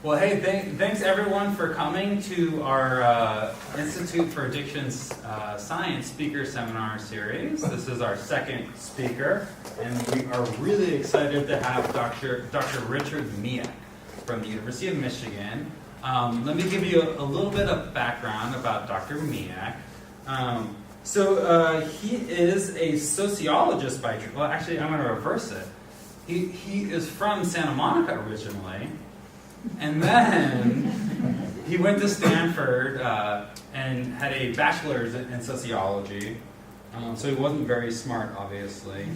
Well, hey, thanks everyone for coming to our Institute for Addictions Science Speaker Seminar Series. This is our second speaker, and we are really excited to have Dr. Richard Miech from the University of Michigan. Let me give you a little bit of background about Dr. Miech. He is a sociologist by trade. Well, actually, I'm going to reverse it. He is from Santa Monica originally. And then he went to Stanford and had a bachelor's in sociology. So he wasn't very smart, obviously.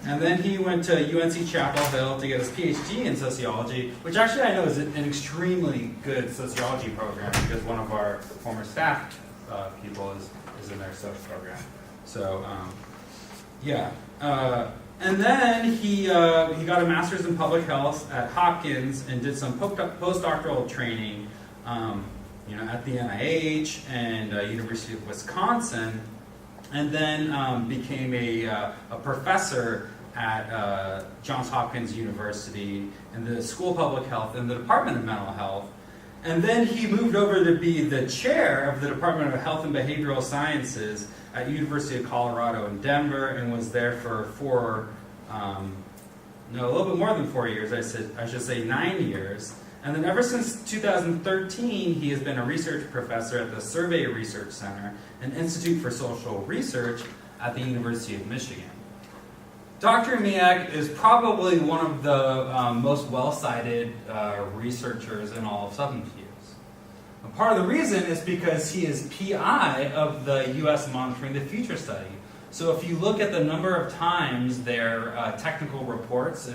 And then he went to UNC Chapel Hill to get his PhD in sociology, which actually I know is an extremely good sociology program because one of our former staff people is in their social program. So, yeah. And then he got a master's in public health at Hopkins and did some postdoctoral training, at the NIH and University of Wisconsin, and then became a professor at Johns Hopkins University in the School of Public Health and the Department of Mental Health. And then he moved over to be the chair of the Department of Health and Behavioral Sciences at University of Colorado in Denver, and was there for a little bit more than 4 years. I should say 9 years. And then ever since 2013, he has been a research professor at the Survey Research Center, an Institute for Social Research at the University of Michigan. Dr. Miech is probably one of the most well-cited researchers in all of substance use. And part of the reason is because he is PI of the U.S. Monitoring the Future study. So if you look at the number of times their technical reports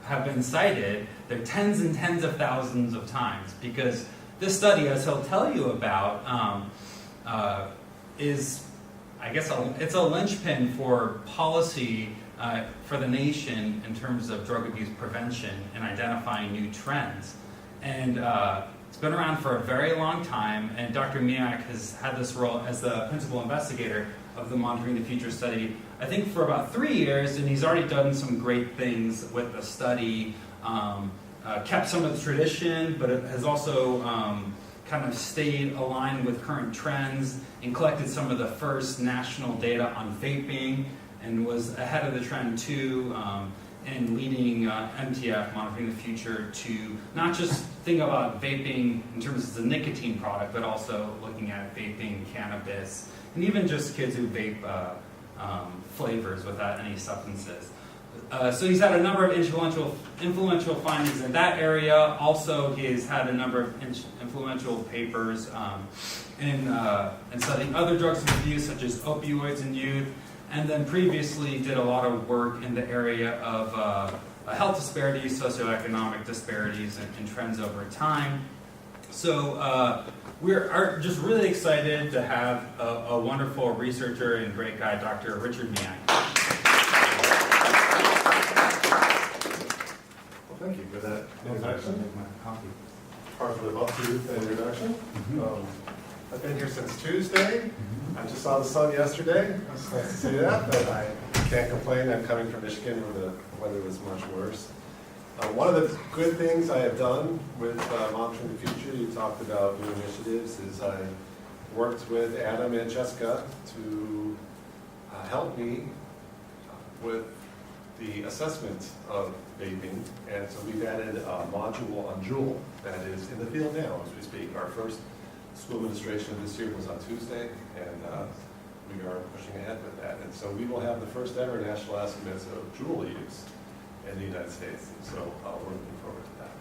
have been cited, they're tens and tens of thousands of times, because this study, as he'll tell you about, is, I guess, it's a linchpin for policy for the nation in terms of drug abuse prevention and identifying new trends. And it's been around for a very long time, and Dr. Miech has had this role as the principal investigator of the Monitoring the Future study, I think for about 3 years, and he's already done some great things with the study, kept some of the tradition, but it has also kind of stayed aligned with current trends and collected some of the first national data on vaping, and was ahead of the trend too, in leading MTF, Monitoring the Future, to not just think about vaping in terms of the nicotine product, but also looking at vaping cannabis, and even just kids who vape flavors without any substances. So he's had a number of influential findings in that area. Also, he's had a number of influential papers in studying other drugs of abuse, such as opioids in youth, and then previously did a lot of work in the area of health disparities, socioeconomic disparities, and trends over time. So we are just really excited to have a wonderful researcher and great guy, Dr. Richard Miech. Well, thank you for that introduction. Hard to live up to that introduction. I've been here since Tuesday. I just saw the sun yesterday. It's nice to see that, but I can't complain. I'm coming from Michigan where the weather was much worse. One of the good things I have done with Monitoring the Future, you talked about new initiatives, is I worked with Adam and Jessica to help me with the assessment of vaping. And so we've added a module on Juul that is in the field now as we speak. Our first school administration of this year was on Tuesday, and we are pushing ahead with that. And so we will have the first ever national estimates of Juul use in the United States. And so we're looking forward to that.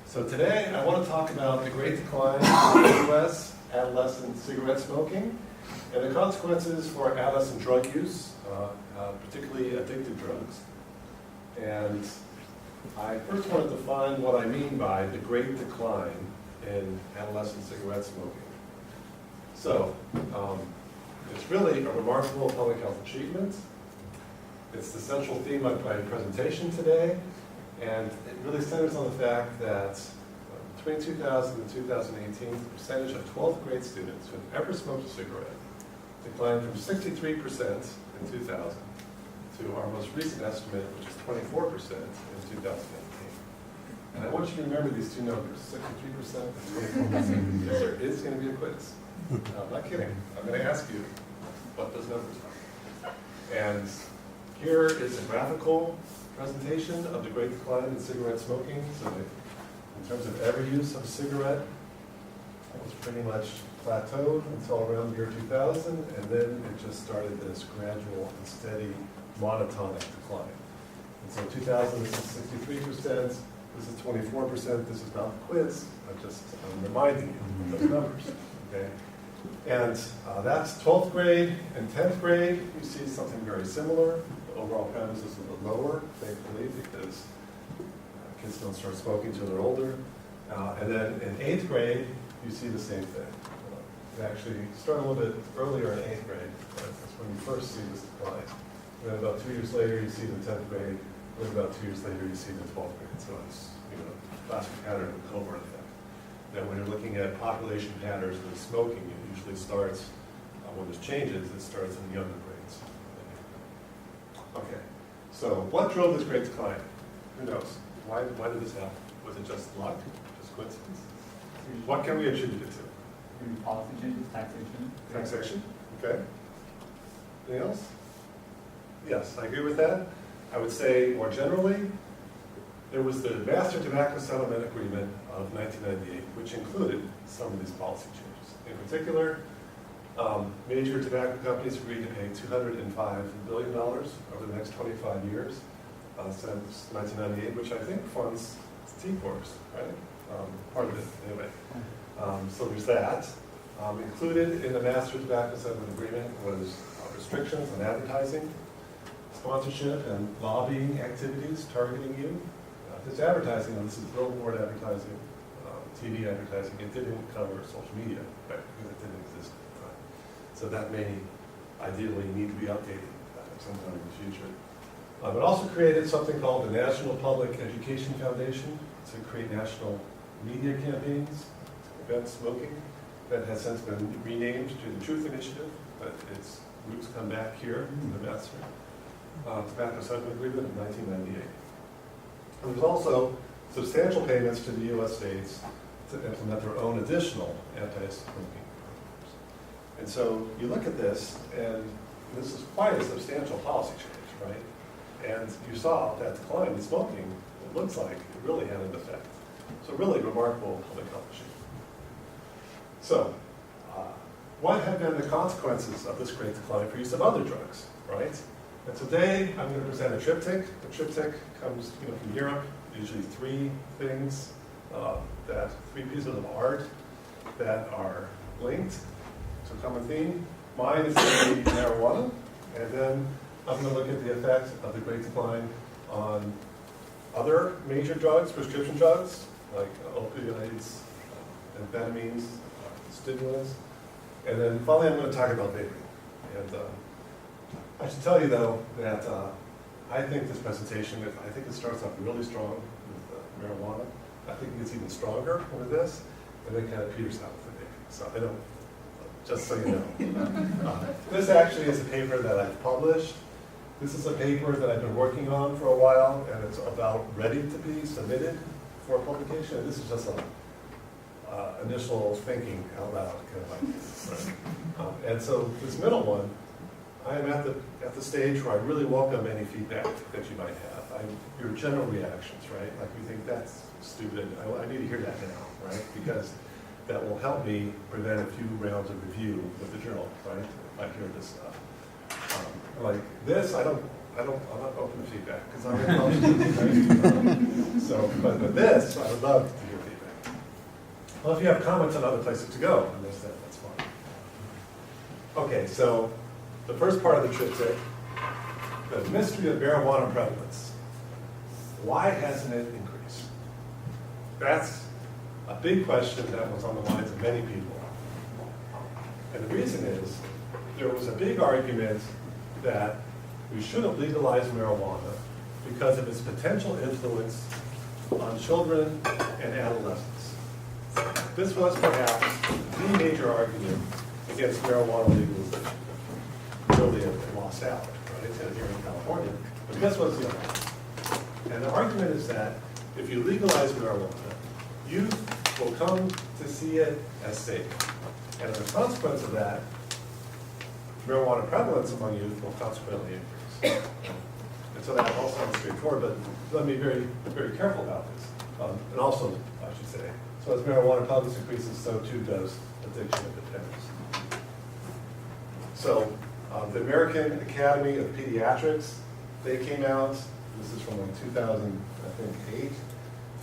So today I want to talk about the great decline in the U.S. adolescent cigarette smoking and the consequences for adolescent drug use, particularly addictive drugs. And I first want to define what I mean by the great decline in adolescent cigarette smoking. So, it's really a remarkable public health achievement. It's the central theme of my presentation today, and it really centers on the fact that between 2000 and 2018, the percentage of 12th grade students who have ever smoked a cigarette declined from 63% in 2000 to our most recent estimate, which is 24% in 2018. And I want you to remember these two numbers, 63% and 24%, because there is going to be a quiz. No, I'm not kidding. I'm going to ask you what those numbers are. And here is a graphical presentation of the great decline in cigarette smoking. So in terms of every use of a cigarette, it was pretty much plateaued until around the year 2000, and then it just started this gradual and steady monotonic decline. And so 2000, this is 63%, this is 24%, this is not the quiz, I'm reminding you of those numbers, okay? And that's 12th grade and 10th grade. You see something very similar. The overall premise is a little lower, thankfully, because kids don't start smoking until they're older. And then in 8th grade, you see the same thing. You actually start a little bit earlier in 8th grade. Right? That's when you first see this decline. And then about 2 years later, you see the 10th grade. And then about 2 years later, you see the 12th grade. So it's, classic pattern of cohort effect. Then when you're looking at population patterns with smoking, it usually starts, when there's changes, it starts in younger grades. Okay, so what drove this great decline? Who knows? Why did this happen? Was it just luck? Just coincidence? What can we attribute it to? Maybe policy changes, taxation. Taxation, okay. Anything else? Yes, I agree with that. I would say more generally, there was the Master Tobacco Settlement Agreement of 1998, which included some of these policy changes. In particular, major tobacco companies agreed to pay $205 billion over the next 25 years since 1998, which I think funds T-Corps, right? Part of it, anyway. So there's that. Included in the Master Tobacco Settlement Agreement was restrictions on advertising, sponsorship, and lobbying activities targeting youth. This advertising, this is billboard advertising, TV advertising, it didn't cover social media, right? Because it didn't exist at the time. So that may ideally need to be updated sometime in the future. It also created something called the National Public Education Foundation to create national media campaigns to prevent smoking. That has since been renamed to the Truth Initiative, but its roots come back here in the Master Tobacco Settlement Agreement of 1998. And there's also substantial payments to the U.S. states to implement their own additional anti-smoking programs. And so you look at this, and this is quite a substantial policy change, right? And you saw that decline in smoking, it looks like it really had an effect. So really remarkable public health issue. So, what have been the consequences of this great decline for use of other drugs, right? And today, I'm going to present a triptych. The triptych comes from Europe, usually three things, three pieces of art that are linked to a common theme. Mine is going to be marijuana, and then I'm going to look at the effect of the great decline on other major drugs, prescription drugs, like opioids, amphetamines, stimulants, and then finally I'm going to talk about vaping. And I should tell you though that I think this presentation, I think it starts off really strong with marijuana. I think it gets even stronger with this, and then kind of peters out with the vaping. So I don't, just so you know. This actually is a paper that I've published. This is a paper that I've been working on for a while, and it's about ready to be submitted for publication. And this is just a initial thinking out loud, kind of like this. Right? And so this middle one, I am at the stage where I really welcome any feedback that you might have. Your general reactions, right? Like you think that's stupid. I need to hear that now, right? Because that will help me prevent a few rounds of review with the journal, right? If I hear this stuff. Like this, I'm not open to feedback because I'm in right? So, but with this, I would love to hear feedback. Well, if you have comments on other places to go, that's fine. Okay, so the first part of the triptych, the mystery of marijuana prevalence. Why hasn't it increased? That's a big question that was on the minds of many people. And the reason is, there was a big argument that we shouldn't legalize marijuana because of its potential influence on children and adolescents. This was perhaps the major argument against marijuana legalization. Really, it lost out, right, here in California. But this was the argument. And the argument is that if you legalize marijuana, youth will come to see it as safe. And as a consequence of that, marijuana prevalence among youth will consequently increase. And so that all sounds straightforward, but let me be very, very careful about this. And also, I should say, so as marijuana prevalence increases, so too does addiction and dependence. So the American Academy of Pediatrics, they came out, this is from like 2008,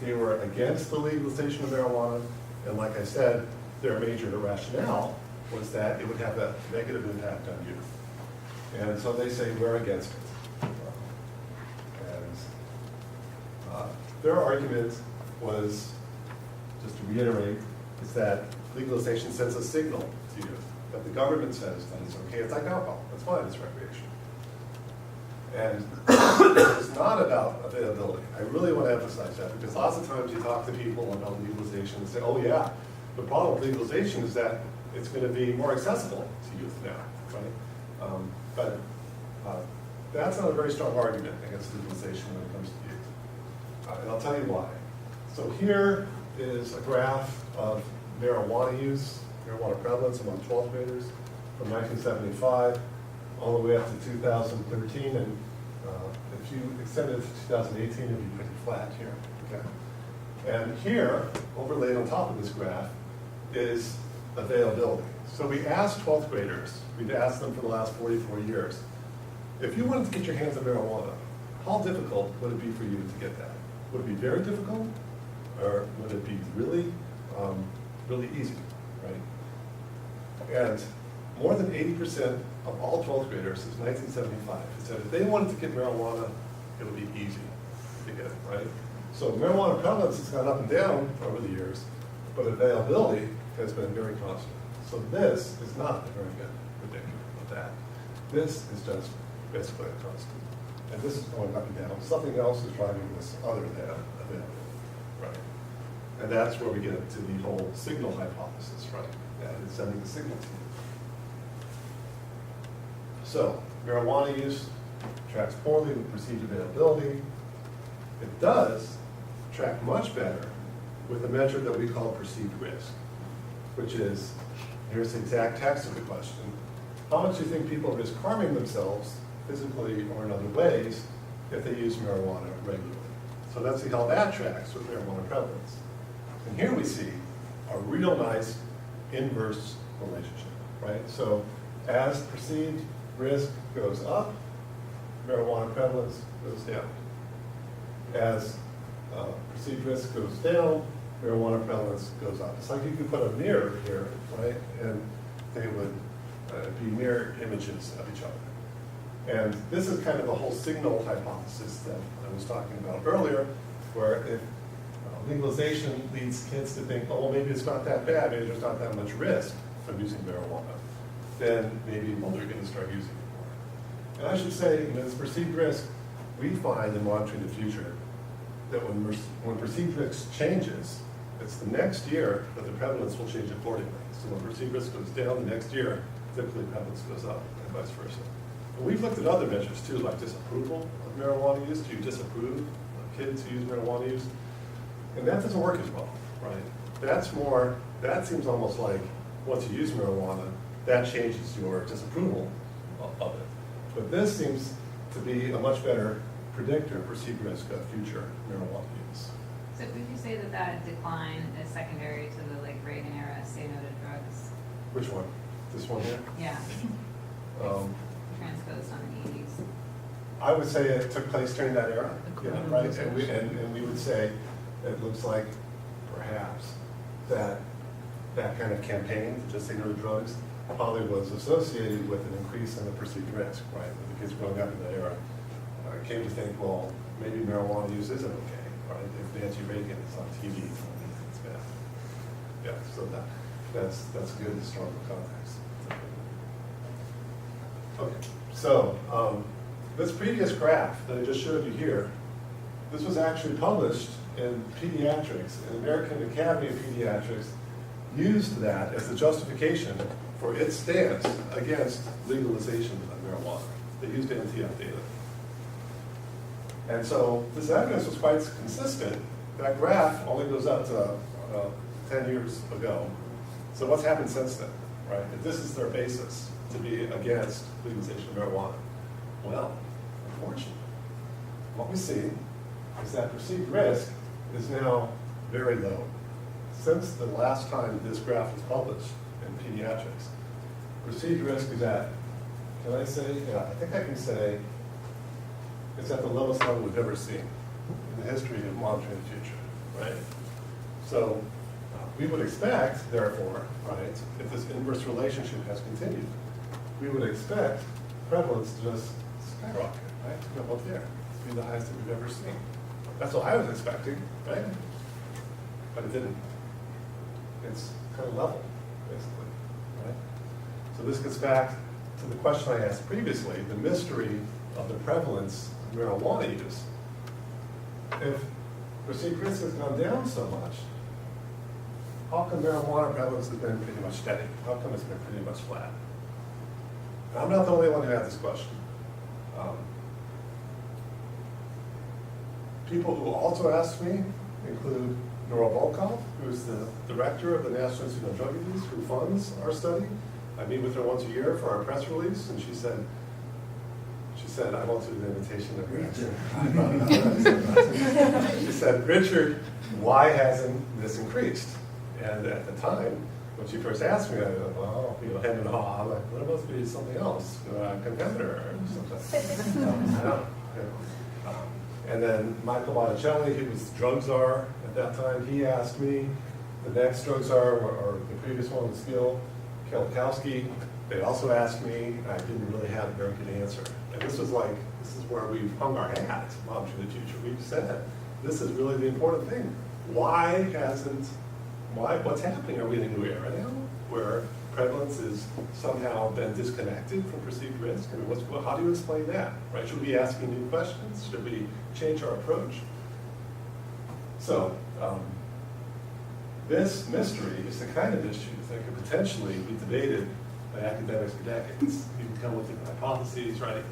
they were against the legalization of marijuana, and like I said, their major rationale was that it would have a negative impact on youth. And so they say we're against it. And their argument was, just to reiterate, is that legalization sends a signal to youth that the government says that it's okay, it's like alcohol, it's fine, it's recreation. And it's not about availability. I really want to emphasize that, because lots of times you talk to people about legalization and say, oh yeah, the problem with legalization is that it's going to be more accessible to youth now, right? But that's not a very strong argument against legalization when it comes to youth. And I'll tell you why. So here is a graph of marijuana use, marijuana prevalence among 12th graders from 1975 all the way up to 2013, and if you extend it to 2018, it'll be pretty flat here. Okay. And here, overlaid on top of this graph, is availability. So we asked 12th graders, we've asked them for the last 44 years, if you wanted to get your hands on marijuana, how difficult would it be for you to get that? Would it be very difficult, or would it be really, really easy, right? And more than 80% of all 12th graders since 1975 have said if they wanted to get marijuana, it would be easy to get it, right? So marijuana prevalence has gone up and down over the years, but availability has been very constant. So this is not a very good predictor of that. This is just basically a constant. And this is going up and down. Something else is driving this other than availability, right? And that's where we get to the whole signal hypothesis, right? That it's sending a signal to you. So, marijuana use tracks poorly with perceived availability. It does track much better with a measure that we call perceived risk, which is, here's the exact text of the question, how much do you think people risk harming themselves physically or in other ways if they use marijuana regularly? So let's see how that tracks with marijuana prevalence. And here we see a real nice inverse relationship, right? So as perceived risk goes up, marijuana prevalence goes down. As perceived risk goes down, marijuana prevalence goes up. It's like you could put a mirror here, right? And they would be mirror images of each other. And this is kind of the whole signal hypothesis that I was talking about earlier, where if legalization leads kids to think, oh, well, maybe it's not that bad, maybe there's not that much risk from using marijuana, then maybe well, they're going to start using it more. And I should say, this perceived risk, we find in monitoring the future that when perceived risk changes, it's the next year that the prevalence will change accordingly. So when perceived risk goes down the next year, typically prevalence goes up and vice versa. And we've looked at other measures too, like disapproval of marijuana use. Do you disapprove of kids who use marijuana use? And that doesn't work as well, right? That seems almost like once you use marijuana, that changes your disapproval of it. But this seems to be a much better predictor of perceived risk of future marijuana use. So would you say that that decline is secondary to the Reagan era say no to drugs? Which one? This one here? Yeah. Transposed on the 80s. I would say it took place during that era, yeah, right? And we would say it looks like perhaps that kind of campaign to just say no to drugs probably was associated with an increase in the perceived risk, right? With the kids growing up in that era came to think, well, maybe marijuana use isn't okay, right? If Nancy Reagan is on TV, it's bad. Yeah, so that's good historical context. Okay, so this previous graph that I just showed you here, this was actually published in Pediatrics, and the American Academy of Pediatrics used that as the justification for its stance against legalization of marijuana. They used NTF data. And so this evidence was quite consistent that graph only goes up to 10 years ago. So what's happened since then, right? If this is their basis to be against legalization of marijuana, well, unfortunately, what we see is that perceived risk is now very low. Since the last time this graph was published in pediatrics, perceived risk is at, can I say, yeah, I think I can say, it's at the lowest level we've ever seen in the history of monitoring the future, right? So we would expect, therefore, right, if this inverse relationship has continued, we would expect prevalence to just skyrocket, right, to go up there, to be the highest that we've ever seen. That's what I was expecting, right? But it didn't. It's kind of level, basically, right? So this gets back to the question I asked previously, the mystery of the prevalence of marijuana use. If perceived risk has gone down so much, how come marijuana prevalence has been pretty much steady? How come it's been pretty much flat? And I'm not the only one who had this question. People who also asked me include Nora Volkov, who's the director of the National Institute on Drug Abuse, who funds our study. I meet with her once a year for our press release, and she said, I won't do the invitation of Richard. She said, Richard, why hasn't this increased? And at the time, when she first asked me, I was well, hem and haw. I'm like, well, it must be something else, a competitor or something. I don't know. And then Michael Botticelli, who was the drug czar at that time, he asked me, the next drug czar, or the previous one was Gil Kalikowski, they also asked me, and I didn't really have a very good answer. And this is where we've hung our hat, Monitoring the Future. We've said, this is really the important thing. What's happening? Are we in a new era now, where prevalence has somehow been disconnected from perceived risk? I mean, how do you explain that, right? Should we be asking new questions? Should we change our approach? So, this mystery is the kind of issue that could potentially be debated by academics for decades. You can come with different hypotheses, right?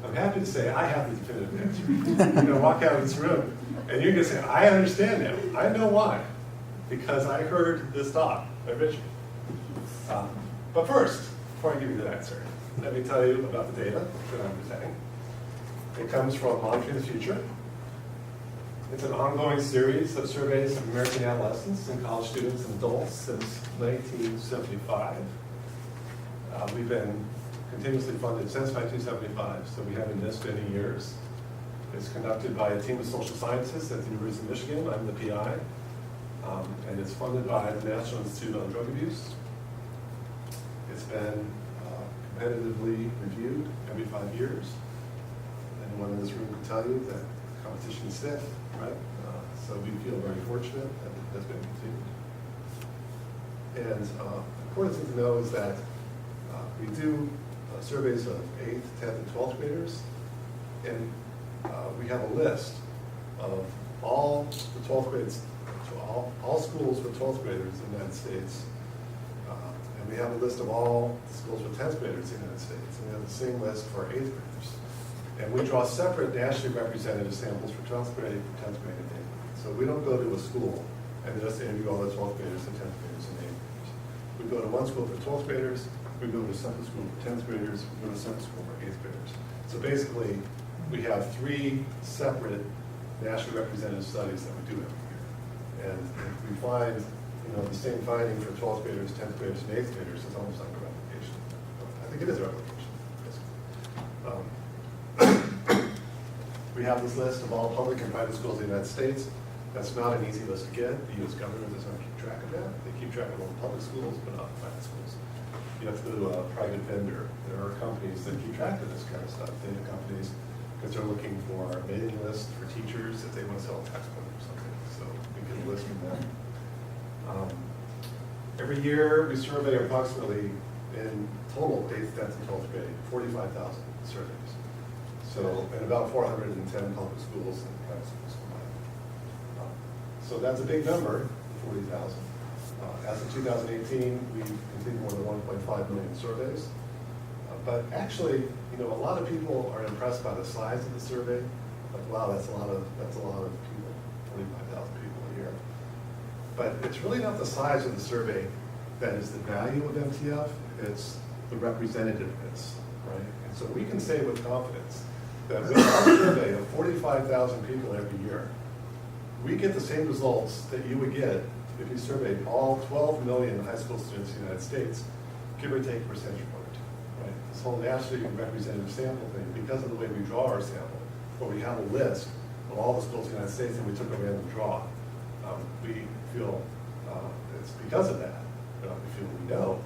I'm happy to say I have the definitive answer. You're going to walk out of this room, and you're going to say, I understand now. I know why. Because I heard this talk by Richard. But first, before I give you the answer, let me tell you about the data that I'm presenting. It comes from Monitoring the Future. It's an ongoing series of surveys of American adolescents and college students and adults since 1975. We've been continuously funded since 1975, so we haven't missed any years. It's conducted by a team of social scientists at the University of Michigan. I'm the PI. And it's funded by the National Institute on Drug Abuse. It's been competitively reviewed every 5 years. Anyone in this room can tell you that competition is stiff, right? So we feel very fortunate that it has been continued. And the important thing to know is that we do surveys of 8th, 10th, and 12th graders. And we have a list of all the 12th grades, all schools with 12th graders in the United States. And we have a list of all schools with 10th graders in the United States. And we have the same list for 8th graders. And we draw separate nationally representative samples for 12th grade, 10th grade, and 8th grade. So we don't go to a school and just interview all the 12th graders and 10th graders and 8th graders. We go to one school for 12th graders, we go to a separate school for 10th graders, we go to a separate school for 8th graders. So basically, we have 3 separate nationally representative studies that we do every year. And if we find, the same finding for 12th graders, 10th graders, and 8th graders, it's almost like a replication. I think it is a replication. We have this list of all public and private schools in the United States. That's not an easy list to get. The U.S. government does not keep track of that. They keep track of all public schools, but not private schools. You have to go to a private vendor. There are companies that keep track of this kind of stuff, data companies, because they're looking for a mailing list for teachers if they want to sell a textbook or something. So we get a list from them. Every year we survey approximately, in total, 8th, 10th, and 12th grade, 45,000 surveys. So, and about 410 public schools and private schools combined. So that's a big number, 40,000. As of 2018, we completed more than 1.5 million surveys. But actually, a lot of people are impressed by the size of the survey. Like, wow, that's a lot of people, 45,000 people. But it's really not the size of the survey that is the value of MTF, it's the representativeness, right? And so we can say with confidence that with our survey of 45,000 people every year, we get the same results that you would get if you surveyed all 12 million high school students in the United States, give or take a percentage point, right? This whole nationally representative sample thing, because of the way we draw our sample, where we have a list of all the schools in the United States and we took a random draw, we feel it's because of that. We know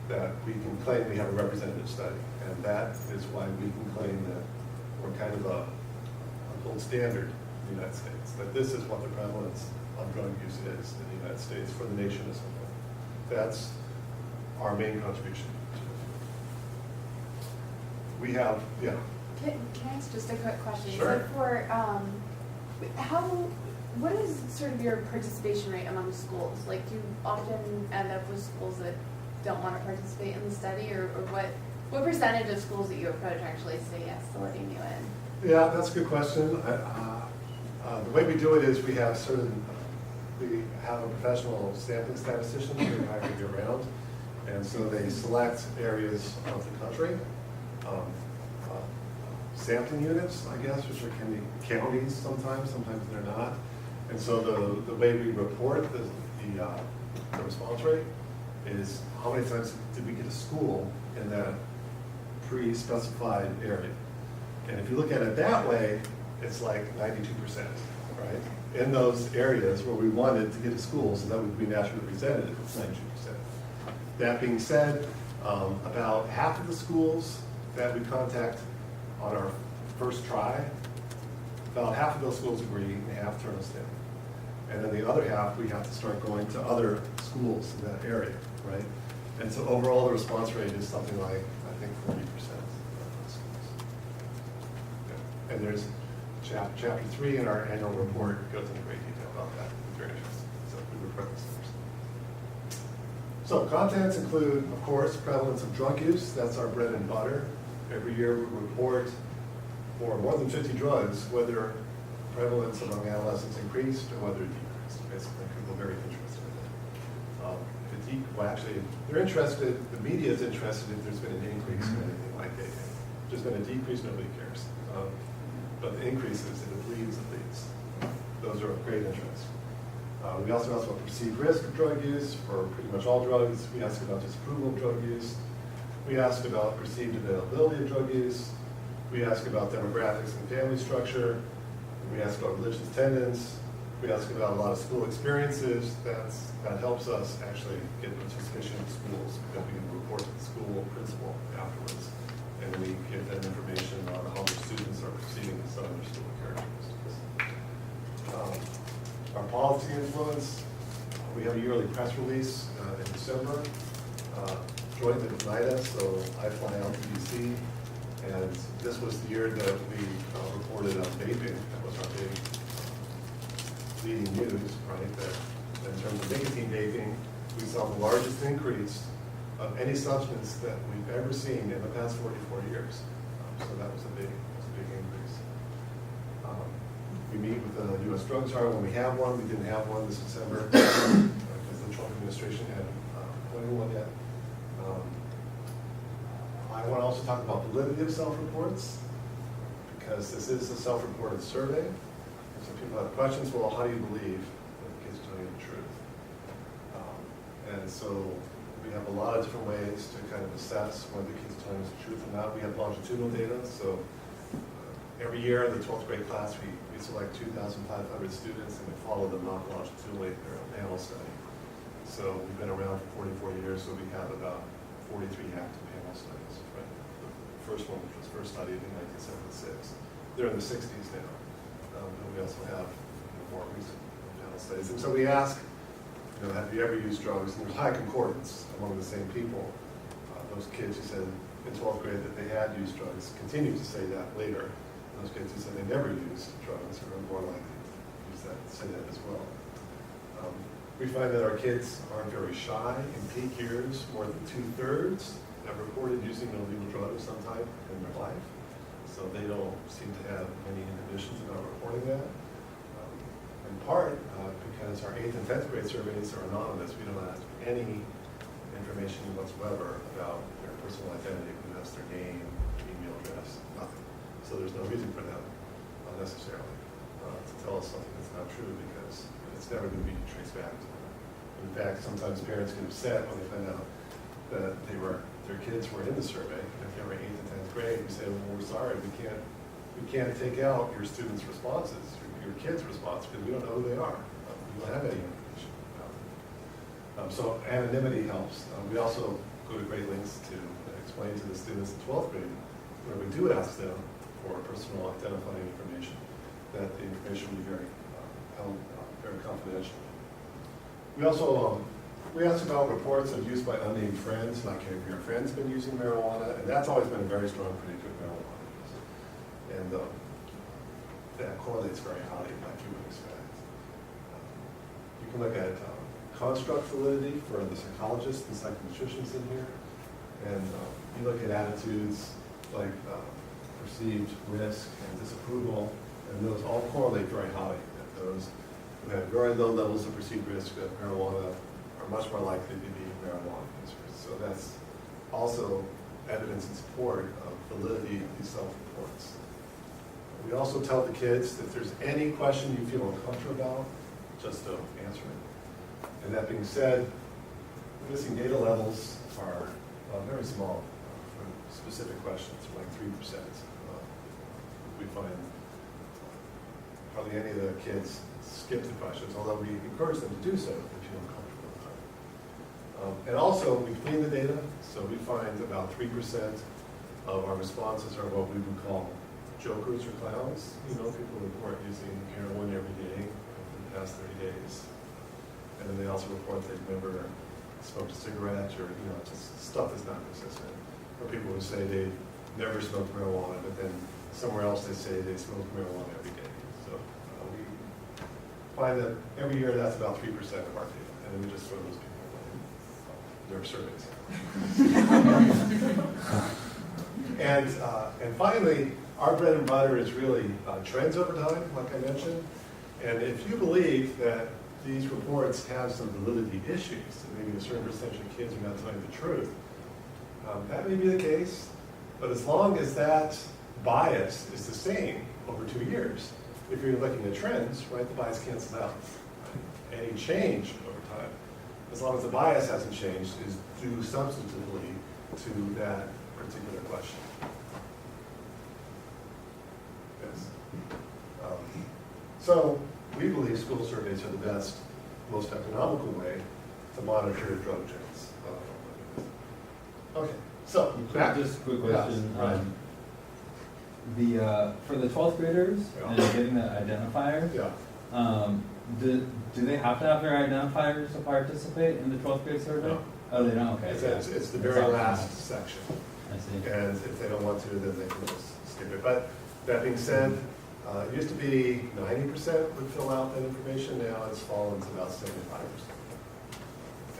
that we can claim we have a representative study, and that is why we can claim that we're kind of a gold standard in the United States, that this is what the prevalence of drug use is in the United States for the nation as a whole. That's our main contribution. We have, yeah. Can I ask just a quick question? Sure. So for, what is sort of your participation rate among schools? Like, do you often end up with schools that don't want to participate in the study, or what percentage of schools that you approach actually say yes to letting you in? Yeah, that's a good question. The way we do it is we have a professional sampling statistician who hire year round, and so they select areas of the country, sampling units, I guess, which can be counties sometimes they're not. And so the way we report the response rate is how many times did we get a school in that pre-specified area. And if you look at it that way, it's like 92%, right? In those areas where we wanted to get a school, so that would be nationally representative, it's 92%. That being said, about half of the schools that we contact on our first try, about half of those schools agree and half turn us down. And then the other half, we have to start going to other schools in that area, right? And so overall, the response rate is something like, I think, 40% of those schools. Yeah. And there's chapter 3 in our annual report goes into great detail about that if you're interested. So we report those numbers. So contents include, of course, prevalence of drug use. That's our bread and butter. Every year we report for more than 50 drugs whether prevalence among adolescents increased or whether it decreased. Basically, people are very interested in it. Well, actually, they're interested, the media is interested if there's been an increase in anything like dating. If there's been a decrease, nobody cares. But the increases, if it leads, it leads. Those are of great interest. We also ask about perceived risk of drug use for pretty much all drugs. We ask about disapproval of drug use. We ask about perceived availability of drug use. We ask about demographics and family structure. We ask about religious attendance. We ask about a lot of school experiences. That helps us actually get participation in schools, because we can report to the school principal afterwards. And we give them information on how the students are perceiving some of their school characteristics. Our policy influence, we have a yearly press release in December, jointly with NIDA, so I fly out to DC. And this was the year that we reported on vaping. That was our big leading news, right? That in terms of nicotine vaping, we saw the largest increase of any substance that we've ever seen in the past 44 years. So that was a big increase. We meet with the U.S. Drug Czar when we have one. We didn't have one this December because the Trump administration hadn't appointed one yet. I want to also talk about validity of self-reports, because this is a self-reported survey. So people have questions, well, how do you believe that the kids are telling you the truth? And so we have a lot of different ways to kind of assess whether the kids are telling us the truth or not. We have longitudinal data, so every year in the 12th grade class, we select 2,500 students and we follow them up longitudinally through a panel study. So we've been around for 44 years, so we have about 43 active panel studies. Right? The first one, which was first studied in 1976. They're in the 60s now. And we also have more recent panel studies. And so we ask, have you ever used drugs? And there's high concordance among the same people. Those kids who said in 12th grade that they had used drugs continue to say that later. Those kids who said they never used drugs are more likely to say that as well. We find that our kids aren't very shy. In peak years, more than 2/3 have reported using an illegal drug of some type in their life. So they don't seem to have any inhibitions about reporting that. And part because our 8th and 10th grade surveys are anonymous. We don't ask any information whatsoever about their personal identity, who has their name, email address, nothing. So there's no reason for them necessarily to tell us something that's not true because it's never going to be traced back to them. In fact, sometimes parents get upset when they find out that their kids were in the survey. If they were 8th and 10th grade, we say, well, we're sorry, we can't take out your students' responses, your kids' response, because we don't know who they are. We don't have any information about them. So anonymity helps. We also go to great lengths to explain to the students in 12th grade, where we do ask them for personal identifying information, that the information will be very held very confidential. We also we asked about reports of use by unnamed friends, like have your friends been using marijuana, and that's always been a very strong predictor of marijuana use. And that correlates very highly, like you would expect. You can look at construct validity for the psychologists and psychometricians in here, and you look at attitudes like perceived risk and disapproval, and those all correlate very highly. That those who have very low levels of perceived risk of marijuana are much more likely to be marijuana users. So that's also evidence in support of validity of these self-reports. We also tell the kids that if there's any question you feel uncomfortable about, just don't answer it. And that being said, missing data levels are very small for specific questions, like 3%. We find hardly any of the kids skip the questions, although we encourage them to do so if they feel uncomfortable with it. And also, we clean the data, so we find about 3% of our responses are what we would call jokers or clowns. You know, people report using heroin every day over the past 30 days. And then they also report they've never smoked a cigarette or, you know, just stuff that's not consistent. Or people who say they never smoked marijuana, but then somewhere else they say they smoke marijuana every day. So we find that every year that's about 3% of our data. And then we just throw those people away. Their surveys. And finally, our bread and butter is really trends over time, like I mentioned. And if you believe that these reports have some validity issues, and maybe a certain percentage of kids are not telling the truth, that may be the case. But as long as that bias is the same over 2 years, if you're looking at trends, right, the bias cancels out. Any change over time, as long as the bias hasn't changed, is due substantively to that particular question. Yes. So we believe school surveys are the best, most economical way to monitor drug trends. Okay, so back. Just a quick question. Yes, right. For the 12th graders and getting the identifiers, Yeah. do they have to have their identifiers to participate in the 12th grade survey? No. Oh, they don't? Okay. It's the very last section. I see. And if they don't want to, then they can just skip it. But that being said, it used to be 90% would fill out that information. Now it's fallen to about 75%.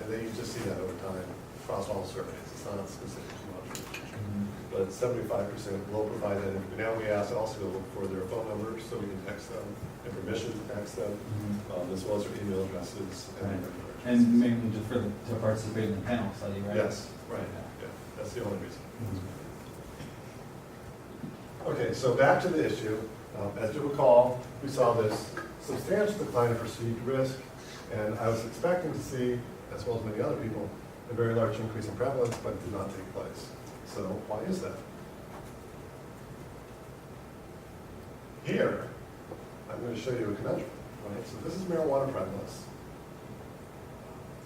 And then you just see that over time across all surveys. It's not specific to one survey. But 75% will provide that information. Now we ask also for their phone numbers so we can text them, and permission to text them, as well as their email addresses. And mainly just to participate in the panel study, right? Yes, right. Yeah, that's the only reason. Okay, so back to the issue. As you recall, we saw this substantial decline in perceived risk, and I was expecting to see, as well as many other people, a very large increase in prevalence, but it did not take place. So why is that? Here, I'm going to show you a conundrum. Right? So this is marijuana prevalence.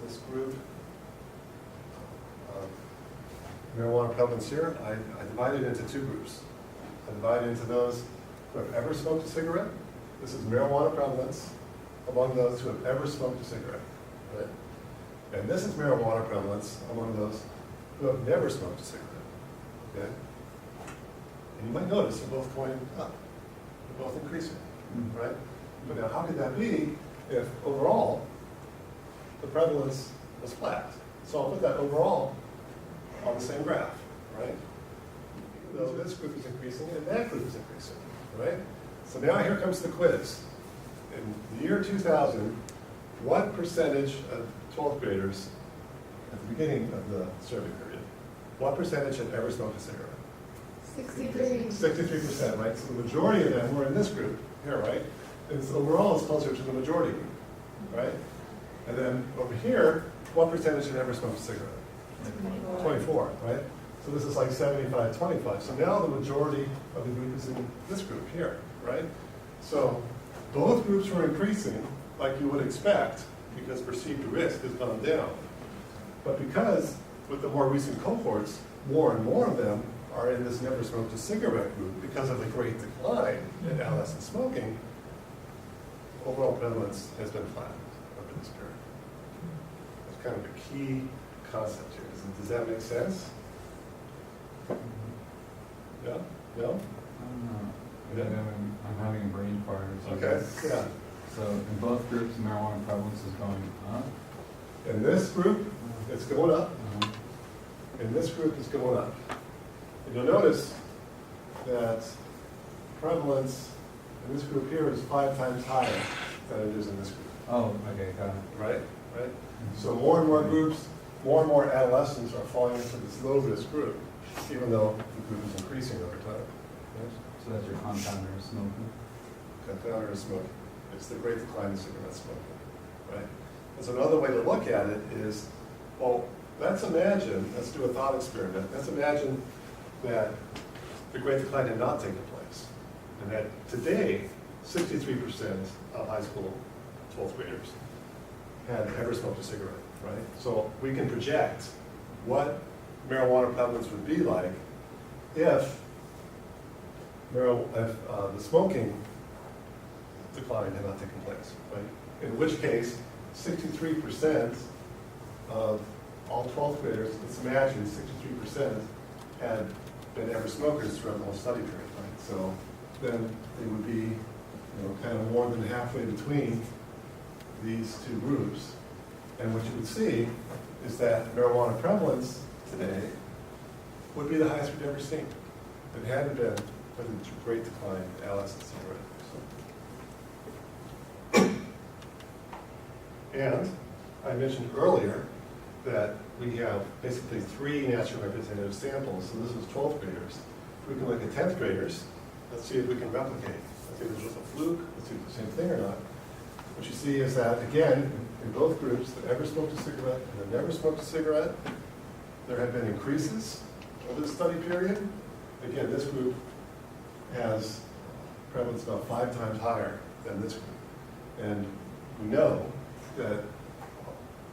This group, marijuana prevalence here, I divided into two groups. I divided into those who have ever smoked a cigarette. This is marijuana prevalence among those who have ever smoked a cigarette. Right? And this is marijuana prevalence among those who have never smoked a cigarette. Okay? And you might notice they're both going up. They're both increasing. Right? But now how could that be if overall the prevalence was flat? So I'll put that overall on the same graph, right? Even though this group is increasing and that group is increasing, right? So now here comes the quiz. in the year 2000, what percentage of 12th graders at the beginning of the survey period, what percentage had ever smoked a cigarette? 63. 63%, right? So the majority of them were in this group here, right? And so overall, it's closer to the majority group, right? And then over here, what percentage had ever smoked a cigarette? 24, right? So this is like 75-25. So now the majority of the group is in this group here, right? So both groups were increasing like you would expect because perceived risk has gone down. But because with the more recent cohorts, more and more of them are in this never smoked a cigarette group because of the great decline in adolescent smoking, overall prevalence has been flattened over this period. That's kind of a key concept here. Does that make sense? Yeah? No? I don't know. Yeah. I'm having a brain fart or something. Okay, yeah. So in both groups, marijuana prevalence is going up. In this group, it's going up. Uh-huh. In this group, it's going up. And you'll notice that prevalence in this group here is 5 times higher than it is in this group. Oh, okay, got it. Right? Right? So more and more groups, more and more adolescents are falling into this low-risk group, even though the group is increasing over time. Yes? So that's your compounder smoking. Compounder is smoking. It's the great decline in cigarette smoking, right? And so another way to look at it is, well, let's do a thought experiment. Let's imagine that the great decline had not taken place. And that today, 63% of high school 12th graders had ever smoked a cigarette, right? So we can project what marijuana prevalence would be like if the smoking decline had not taken place, right? In which case, 63% of all 12th graders, let's imagine 63% had been ever smokers throughout the whole study period, right? So then they would be, kind of more than halfway between these two groups. And what you would see is that marijuana prevalence today would be the highest we've ever seen. If it hadn't been for the great decline in adolescent cigarette use. And I mentioned earlier that we have basically 3 naturally representative samples. So this is 12th graders. If we can look at 10th graders, let's see if we can replicate. Let's see if it's just a fluke. Let's see if it's the same thing or not. What you see is that, again, in both groups, that ever smoked a cigarette and that never smoked a cigarette, there have been increases over the study period. Again, this group has prevalence about 5 times higher than this group. And we know that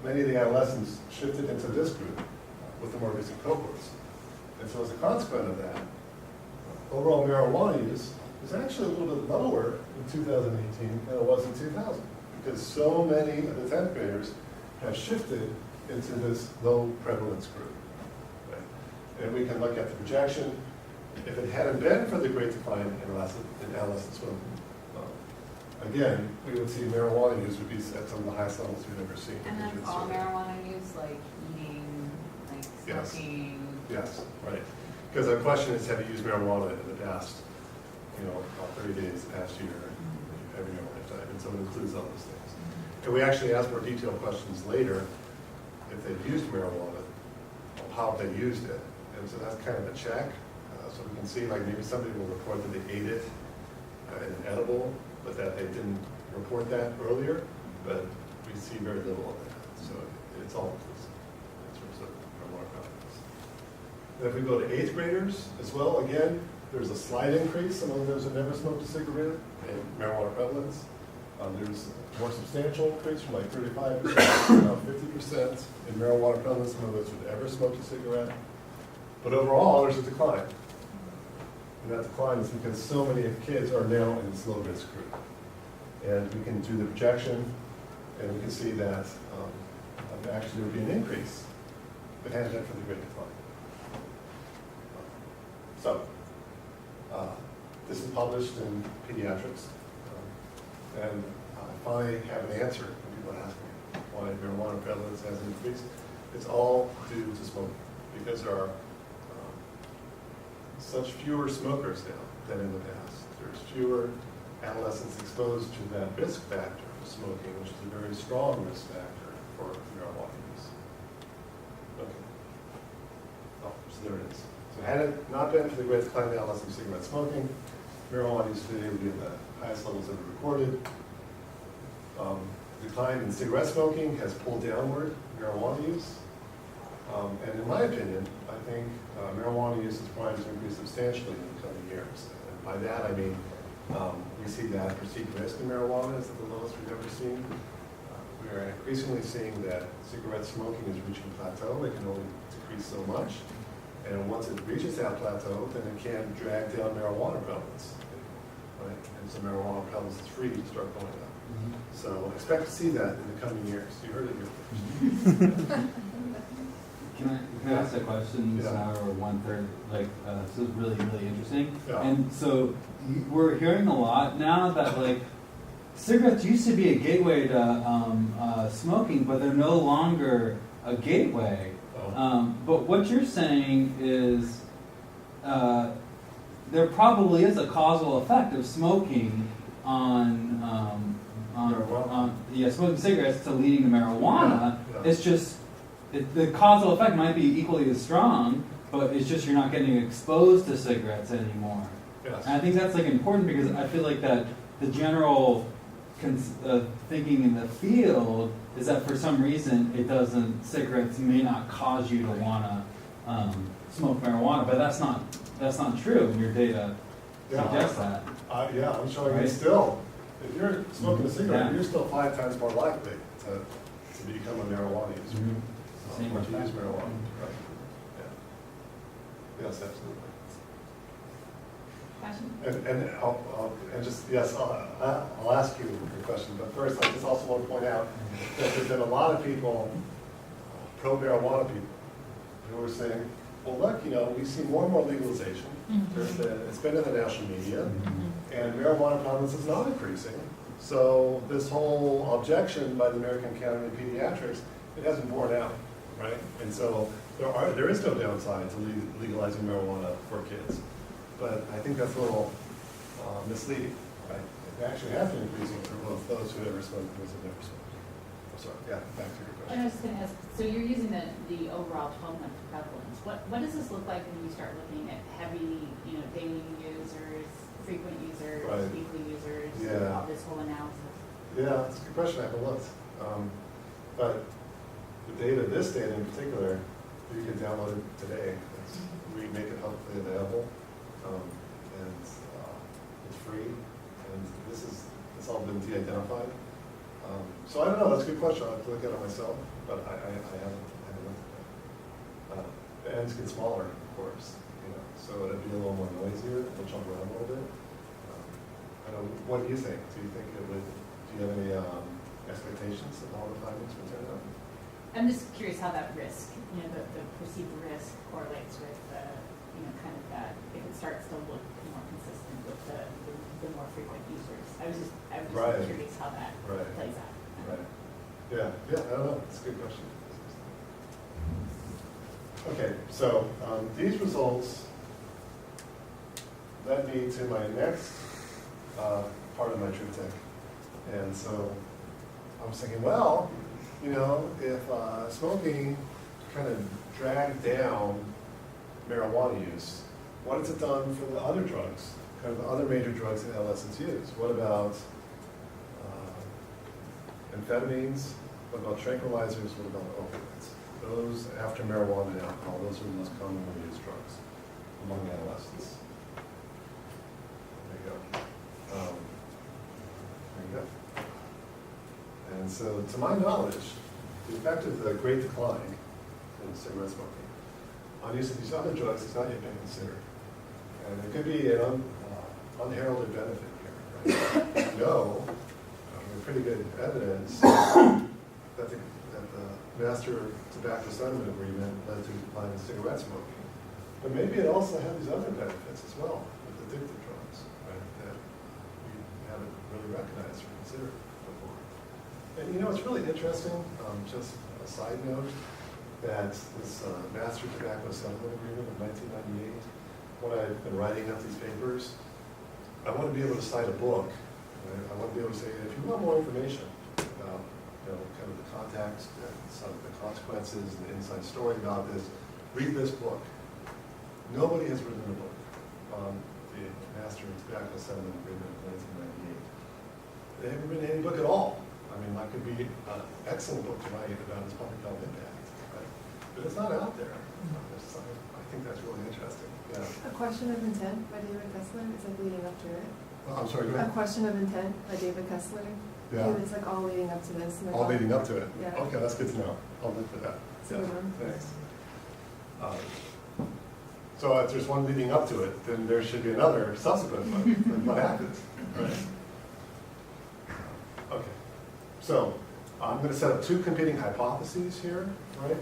many of the adolescents shifted into this group with the more recent cohorts. And so as a consequence of that, overall marijuana use is actually a little bit lower in 2018 than it was in 2000, because so many of the 10th graders have shifted into this low prevalence group. Right? And we can look at the projection. If it hadn't been for the great decline in adolescent smoking, again, we would see marijuana use would be at some of the highest levels we've ever seen. And that's all marijuana use, like eating, like Yes. smoking? Yes, right. Because the question is, have you used marijuana in the past, about 30 days, the past year, every year lifetime? And so it includes all those things. And we actually ask more detailed questions later if they've used marijuana, how they used it. And so that's kind of a check. So we can see, like, maybe somebody will report that they ate it in an edible, but that they didn't report that earlier, but we see very little of that. So it's all inclusive in terms of marijuana prevalence. And if we go to 8th graders as well, again, there's a slight increase among those who never smoked a cigarette in marijuana prevalence. There's a more substantial increase from like 35% to about 50% in marijuana prevalence among those who ever smoked a cigarette. But overall, there's a decline. And that decline is because so many kids are now in this low-risk group. And we can do the projection, and we can see that actually there would be an increase if it hadn't been for the great decline. So, this is published in Pediatrics, and I finally have an answer when people ask me why marijuana prevalence has increased. It's all due to smoking, because there are such fewer smokers now than in the past. There's fewer adolescents exposed to that risk factor of smoking, which is a very strong risk factor for marijuana use. Okay. Oh, so there it is. So had it not been for the great decline in adolescent cigarette smoking, marijuana use today would be at the highest levels ever recorded. Decline in cigarette smoking has pulled downward marijuana use. And in my opinion, I think marijuana use is primed to increase substantially in the coming years. And by that I mean, we see that perceived risk in marijuana is at the lowest we've ever seen. We are increasingly seeing that cigarette smoking is reaching plateau. It can only decrease so much. And once it reaches that plateau, then it can drag down marijuana prevalence. Right? And so marijuana prevalence is free to start going up. So expect to see that in the coming years. You heard it here first. Can I ask a question? This Yeah. hour or 1/3, like, this is really, really interesting. Yeah. And so we're hearing a lot now that, like, cigarettes used to be a gateway to smoking, but they're no longer a gateway. Oh. But what you're saying is there probably is a causal effect of smoking on smoking cigarettes to leading to marijuana. Yeah. It's just the causal effect might be equally as strong, but it's just you're not getting exposed to cigarettes anymore. Yes. And I think that's like important because I feel like that the general thinking in the field is that for some reason cigarettes may not cause you to want to smoke marijuana, but that's not true, and your data suggests that. Yeah, I'm showing Right. it still. If you're smoking a cigarette, Yeah. you're still 5 times more likely to become a marijuana user. Same Or to with use that. marijuana. Right. Yeah. Yes, absolutely. Question? And I'll ask you a question, but first I just also want to point out that there's been a lot of people, pro-marijuana people, who are saying, well, look, we see more and more legalization. It's been in the national media, and marijuana prevalence is not increasing. So this whole objection by the American Academy of Pediatrics, it hasn't borne out, right? And so there is no downside to legalizing marijuana for kids. But I think that's a little misleading, right? It actually has been increasing for both those who ever smoked and those who never smoked. I'm sorry, yeah, back to your And I question. was just going to ask, so you're using the overall 12-month prevalence. What does this look like when you start looking at heavy, daily users, frequent users, Right. weekly users, Yeah. all this whole analysis? Yeah, that's a good question. I haven't looked. But the data, this data in particular, you can download it today. We make it publicly available, and it's free. And it's all been de-identified. So I don't know. That's a good question. I'll have to look at it myself, but I haven't looked at that. The ends get smaller, of course. So it'd be a little more noisier. It'll jump around a little bit. I don't know. What do you think? Do you think it would? Do you have any expectations of how the findings would turn out? I'm just curious how that risk, the perceived risk correlates with, kind of that, if it starts to look more consistent with the more frequent users. I was just Right. curious how that Right. plays out. Right. Yeah, I don't know. It's a good question. Okay, so these results led me to my next part of my triptych. And so I was thinking, well, if smoking kind of dragged down marijuana use, what has it done for the other drugs, kind of the other major drugs that adolescents use? What about amphetamines? What about tranquilizers? What about opioids? Those, after marijuana and alcohol, those are the most commonly used drugs among adolescents. There you go. There you go. And so, to my knowledge, the effect of the great decline in cigarette smoking on use of these other drugs has not yet been considered. And there could be an unheralded benefit here, right? We know, with pretty good evidence, that the Master Tobacco Settlement Agreement led to a decline in cigarette smoking. But maybe it also had these other benefits as well, with addictive drugs, right, that we haven't really recognized or considered before. And it's really interesting, just a side note, that this Master Tobacco Settlement Agreement of 1998, when I've been writing up these papers, I want to be able to cite a book right? I want to be able to say, if you want more information about, kind of the context and some of the consequences and the inside story about this, read this book. Nobody has written a book on the Master and Tobacco Settlement Agreement of 1998. They haven't written any book at all. I mean, that could be an excellent book to write about its public health impact, right? But it's not out there. I think that's really interesting. Yeah. A Question of Intent by David Kessler, is like leading up to it. Oh, I'm sorry, go A ahead. Question of Intent by David Kessler. Yeah. And it's like all leading up to this. And they're All leading up to it? Yeah. Okay, that's good to know. I'll look for that. It's a good one. Thanks. So if there's one leading up to it, then there should be another subsequent one. Then what happens? Right. Okay. So I'm going to set up two competing hypotheses here, right?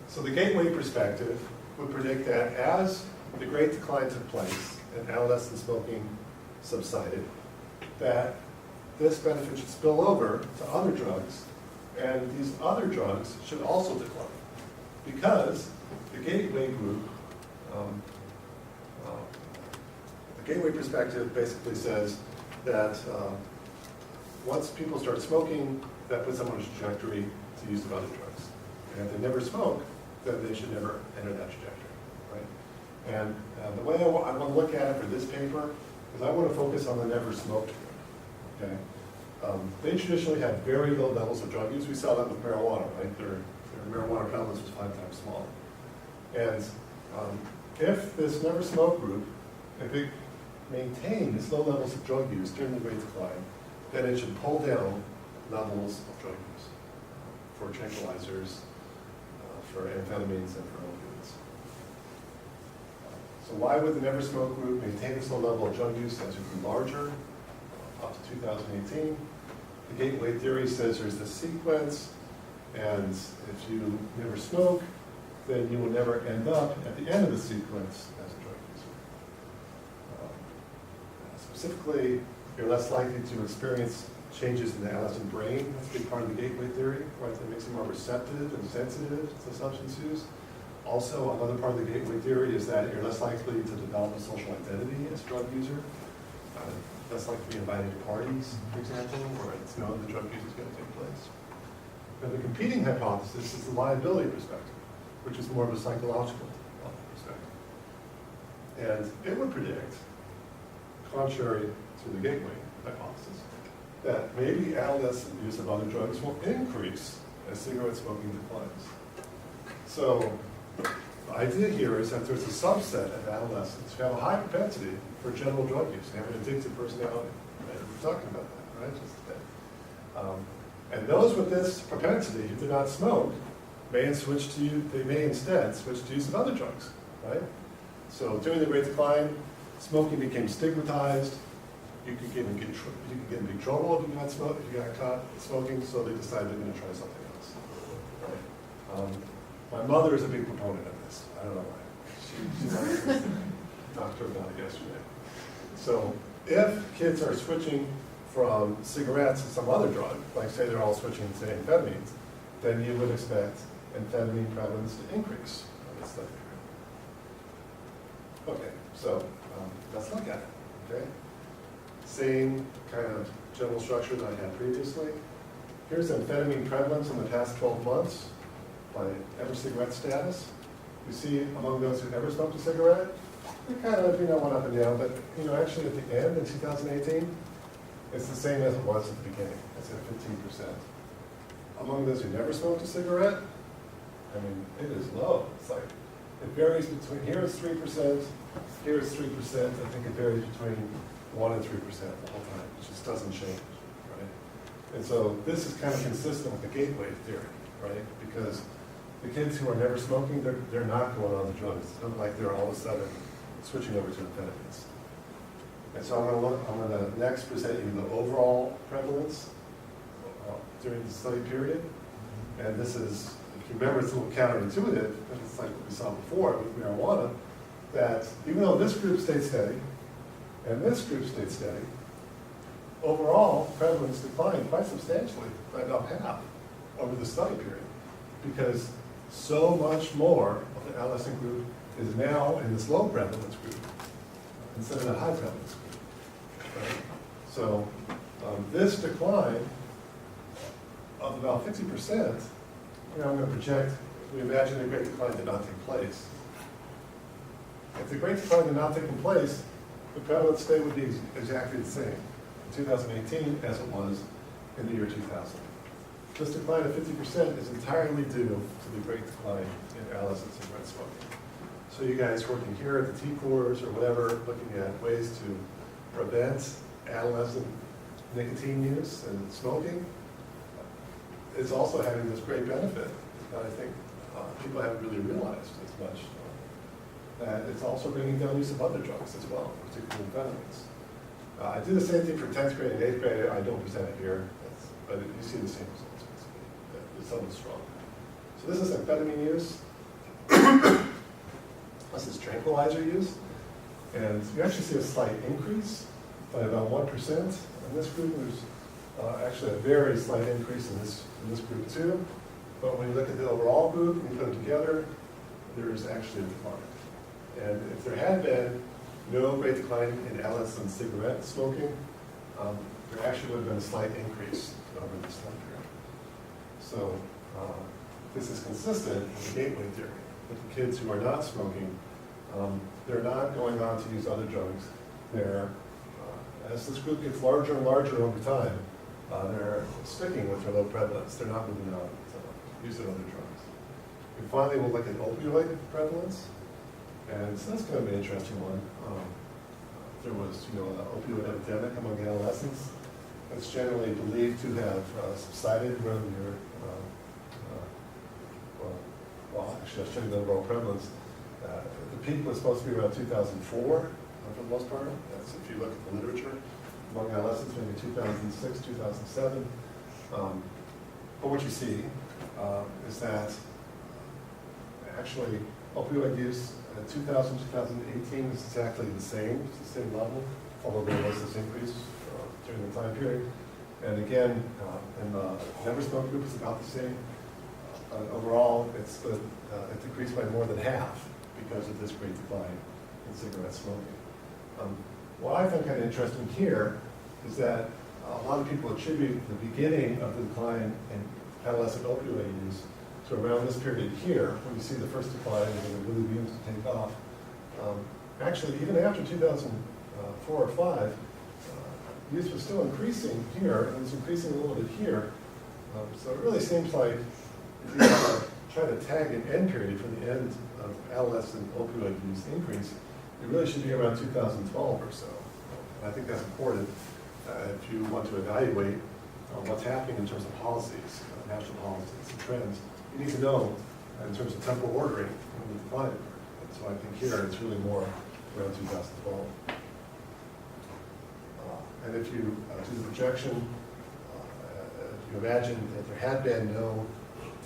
So the gateway perspective would predict that as the Great Decline took place and adolescent smoking subsided, that this benefit should spill over to other drugs, and these other drugs should also decline. Because the gateway group, the gateway perspective basically says that once people start smoking, that puts them on a trajectory to use of other drugs. And if they never smoke, then they should never enter that trajectory, right? And the way I want to look at it for this paper is I want to focus on the never smoked group, okay? They traditionally had very low levels of drug use. We saw that with marijuana, right? Their marijuana prevalence was 5 times smaller. And if this never smoke group, if it maintained its low levels of drug use during the Great Decline, then it should pull down levels of drug use for tranquilizers, for amphetamines, and for opioids. So why would the never smoke group maintain its low level of drug use as it grew larger up to 2018? The gateway theory says there's this sequence, and if you never smoke, then you will never end up at the end of the sequence as a drug user. Specifically, you're less likely to experience changes in the adolescent brain. That's a big part of the gateway theory, right? That makes you more receptive and sensitive to substance use. Also, another part of the gateway theory is that you're less likely to develop a social identity as a drug user. Less likely to be invited to parties, for example, where it's known the drug use is going to take place. And the competing hypothesis is the liability perspective, which is more of a psychological perspective. And it would predict, contrary to the gateway hypothesis, that maybe adolescent use of other drugs will increase as cigarette smoking declines. So the idea here is that there's a subset of adolescents who have a high propensity for general drug use. They have an addictive personality. Right? We're talking about that, right? Just today. And those with this propensity who do not smoke may instead switch to use of other drugs, right? So during the Great Decline, smoking became stigmatized. You could get in big trouble if you got caught smoking, so they decided they're going to try something else. Right? My mother is a big proponent of this. I don't know why. She talked to her about it yesterday. So if kids are switching from cigarettes to some other drug, like say they're all switching to amphetamines, then you would expect amphetamine prevalence to increase on this study. Okay, so let's look at it, okay? Same kind of general structure that I had previously. Here's amphetamine prevalence in the past 12 months by ever cigarette status. You see among those who ever smoked a cigarette, it kind of, went up and down, but, actually at the end in 2018, it's the same as it was at the beginning. It's at 15%. Among those who never smoked a cigarette, it is low. It's like, it varies between, here it's 3%, here it's 3%. I think it varies between 1% and 3% the whole time. It just doesn't change, right? And so this is kind of consistent with the gateway theory, right? Because the kids who are never smoking, they're not going on the drugs. It's not like they're all of a sudden switching over to amphetamines. And so I'm going to next present you the overall prevalence during the study period. And this is, if you remember, it's a little counterintuitive, but it's like what we saw before with marijuana, that even though this group stayed steady, and this group stayed steady, overall prevalence declined quite substantially, by about half over the study period, because so much more of the adolescent group is now in this low prevalence group instead of the high prevalence group. Right? So This decline of about 50%, I'm going to project, we imagine the Great Decline did not take place. If the Great Decline had not taken place, the prevalence state would be exactly the same in 2018 as it was in the year 2000. This decline of 50% is entirely due to the Great Decline in adolescent cigarette smoking. So you guys working here at the T-Corps or whatever, looking at ways to prevent adolescent nicotine use and smoking, is also having this great benefit that I think people haven't really realized as much. That it's also bringing down use of other drugs as well, particularly amphetamines. I do the same thing for 10th grade and 8th grade. I don't present it here, but you see the same results. It's somewhat strong. So this is amphetamine use. This is tranquilizer use. And you actually see a slight increase by about 1% in this group. There's actually a very slight increase in this group too. But when you look at the overall group and you put them together, there is actually a decline. And if there had been no great decline in adolescent cigarette smoking, there actually would have been a slight increase over this time period. So this is consistent with the gateway theory. With the kids who are not smoking, they're not going on to use other drugs. They're, as this group gets larger and larger over time, they're sticking with their low prevalence. They're not moving on to using other drugs. And finally, we'll look at opioid prevalence. And so that's kind of an interesting one. There was, an opioid epidemic among adolescents. It's generally believed to have subsided around the year. Actually, I'll show you the overall prevalence. The peak was supposed to be around 2004, for the most part. That's if you look at the literature among adolescents, maybe 2006, 2007. But what you see is that actually opioid use in 2000, 2018 is exactly the same. It's the same level, although there was this increase during the time period. And again, in the never smoke group, it's about the same. Overall, it decreased by more than half because of this great decline in cigarette smoking. What I find kind of interesting here is that a lot of people attribute the beginning of the decline in adolescent opioid use to around this period here, when you see the first decline and the blue begins to take off. Actually, even after 2004 or 5, use was still increasing here, and it's increasing a little bit here. So it really seems like if you try to tag an end period for the end of adolescent opioid use increase, it really should be around 2012 or so. And I think that's important if you want to evaluate what's happening in terms of policies, national policies and trends. You need to know in terms of temporal ordering when the decline occurred. And so I think here it's really more around 2012. And if you do the projection, if you imagine that there had been no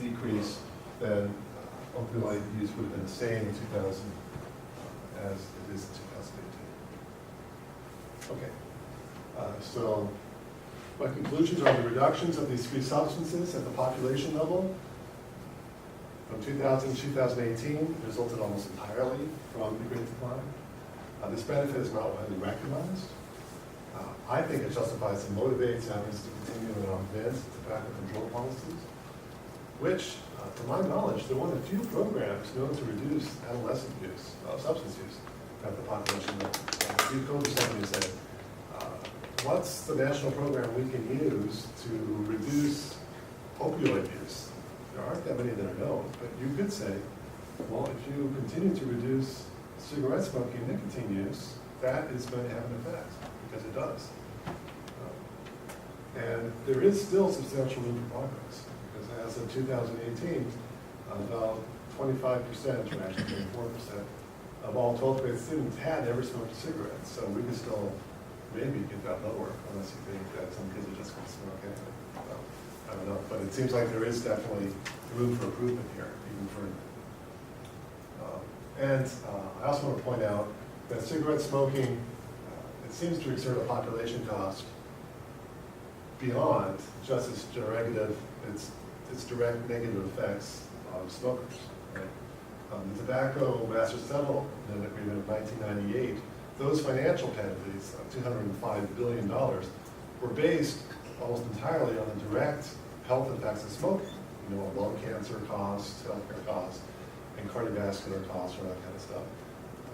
decrease, then opioid use would have been the same in 2000 as it is in 2018. Okay, so my conclusions are the reductions of these three substances at the population level from 2000 to 2018 resulted almost entirely from the Great Decline. This benefit is not widely recognized. I think it justifies and motivates advocates to continue and augment tobacco control policies, which, to my knowledge, they're one of the few programs known to reduce adolescent use of substance use at the population level. You go to somebody and say, what's the national program we can use to reduce opioid use? There aren't that many that are known, but you could say, well, if you continue to reduce cigarette smoking nicotine use, that is going to have an effect, because it does. And there is still substantial room for progress, because as of 2018, about 25%, or actually 24%, of all 12th grade students had ever smoked a cigarette. So we can still maybe get that lower, unless you think that some kids are just going to smoke anyway. Well, I don't know, but it seems like there is definitely room for improvement here, even further. I also want to point out that cigarette smoking, it seems to exert a population cost beyond just its direct negative effects on smokers. Right? The Tobacco Master Settlement Agreement of 1998, those financial penalties of $205 billion were based almost entirely on the direct health effects of smoking. You know, lung cancer costs, healthcare costs, and cardiovascular costs, or that kind of stuff.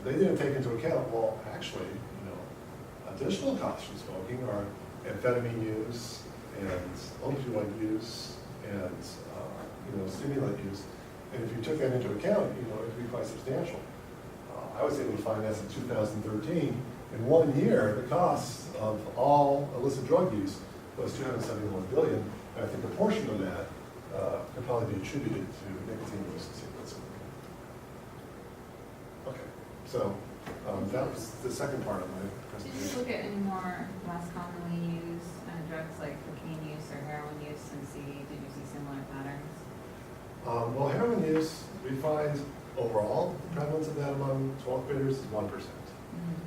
They didn't take into account, well, actually, you know, additional costs from smoking are amphetamine use and opioid use and, you know, stimulant use. And if you took that into account, you know, it would be quite substantial. I was able to find that in 2013. In 1 year, the cost of all illicit drug use was $271 billion. And I think a portion of that could probably be attributed to nicotine use and cigarettes. Okay, so that was the second part of my Did you presentation. look at any more less commonly used drugs like cocaine use or heroin use and see, did you see similar patterns? Well, heroin use, we find overall the prevalence of that among 12th graders is 1%.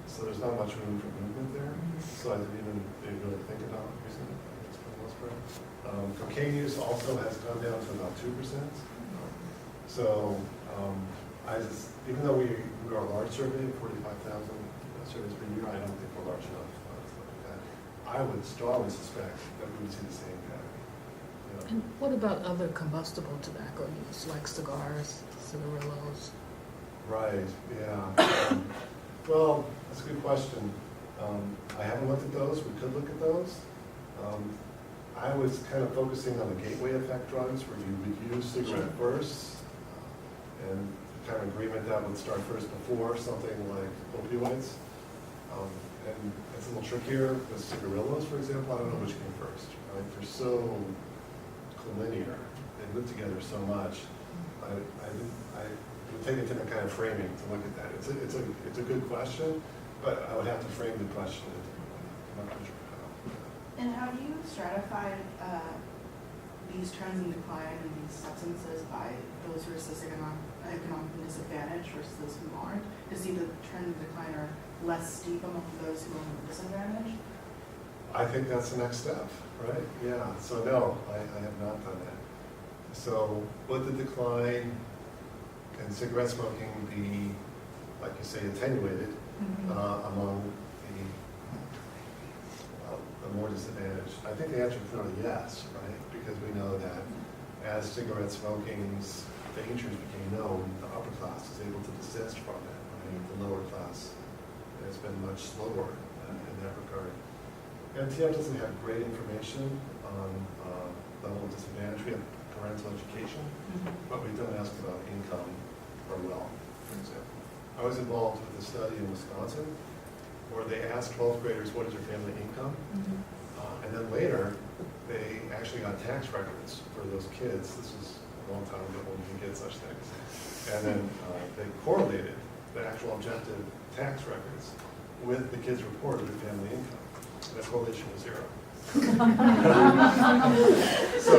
So there's not much room for movement there. So I didn't even really think about using it, I guess, for the most part. Cocaine use also has gone down to about 2%. So even though we are a large survey, 45,000 surveys per year, I don't think we're large enough to look at that. I would strongly suspect that we would see the same pattern. Yeah. And what about other combustible tobacco use, like cigars, cigarillos? Right, yeah. Well, that's a good question. I haven't looked at those. We could look at those. I was kind of focusing on the gateway effect drugs where you would use cigarette first and kind of agreement that would start first before something like opioids. And it's a little trickier with cigarillos, for example. I don't know which came first. Right? They're so collinear. They live together so much. I would take it to that kind of framing to look at that. It's a good question, but I would have to frame the question in a different way. I'm not quite sure how. And how do you stratify these trends in decline in these substances by those who are socioeconomically disadvantaged versus those who aren't? To see the trend in decline are less steep among those who are more disadvantaged? I think that's the next step, right? Yeah, so no, I have not done that. So would the decline in cigarette smoking be, like you say, attenuated among the more disadvantaged? I think the answer is clearly yes, right? Because we know that as cigarette smoking's dangers became known, the upper class is able to desist from it, right? The lower class has been much slower in that regard. NTF doesn't have great information on level of disadvantage. We have parental education, but we don't ask about income or wealth, for example. I was involved with a study in Wisconsin where they asked 12th graders, what is your family income? And then later, they actually got tax records for those kids. This was a long time ago when you can get such things. And then they correlated the actual objective tax records with the kids' report of their family income. And the correlation was 0. So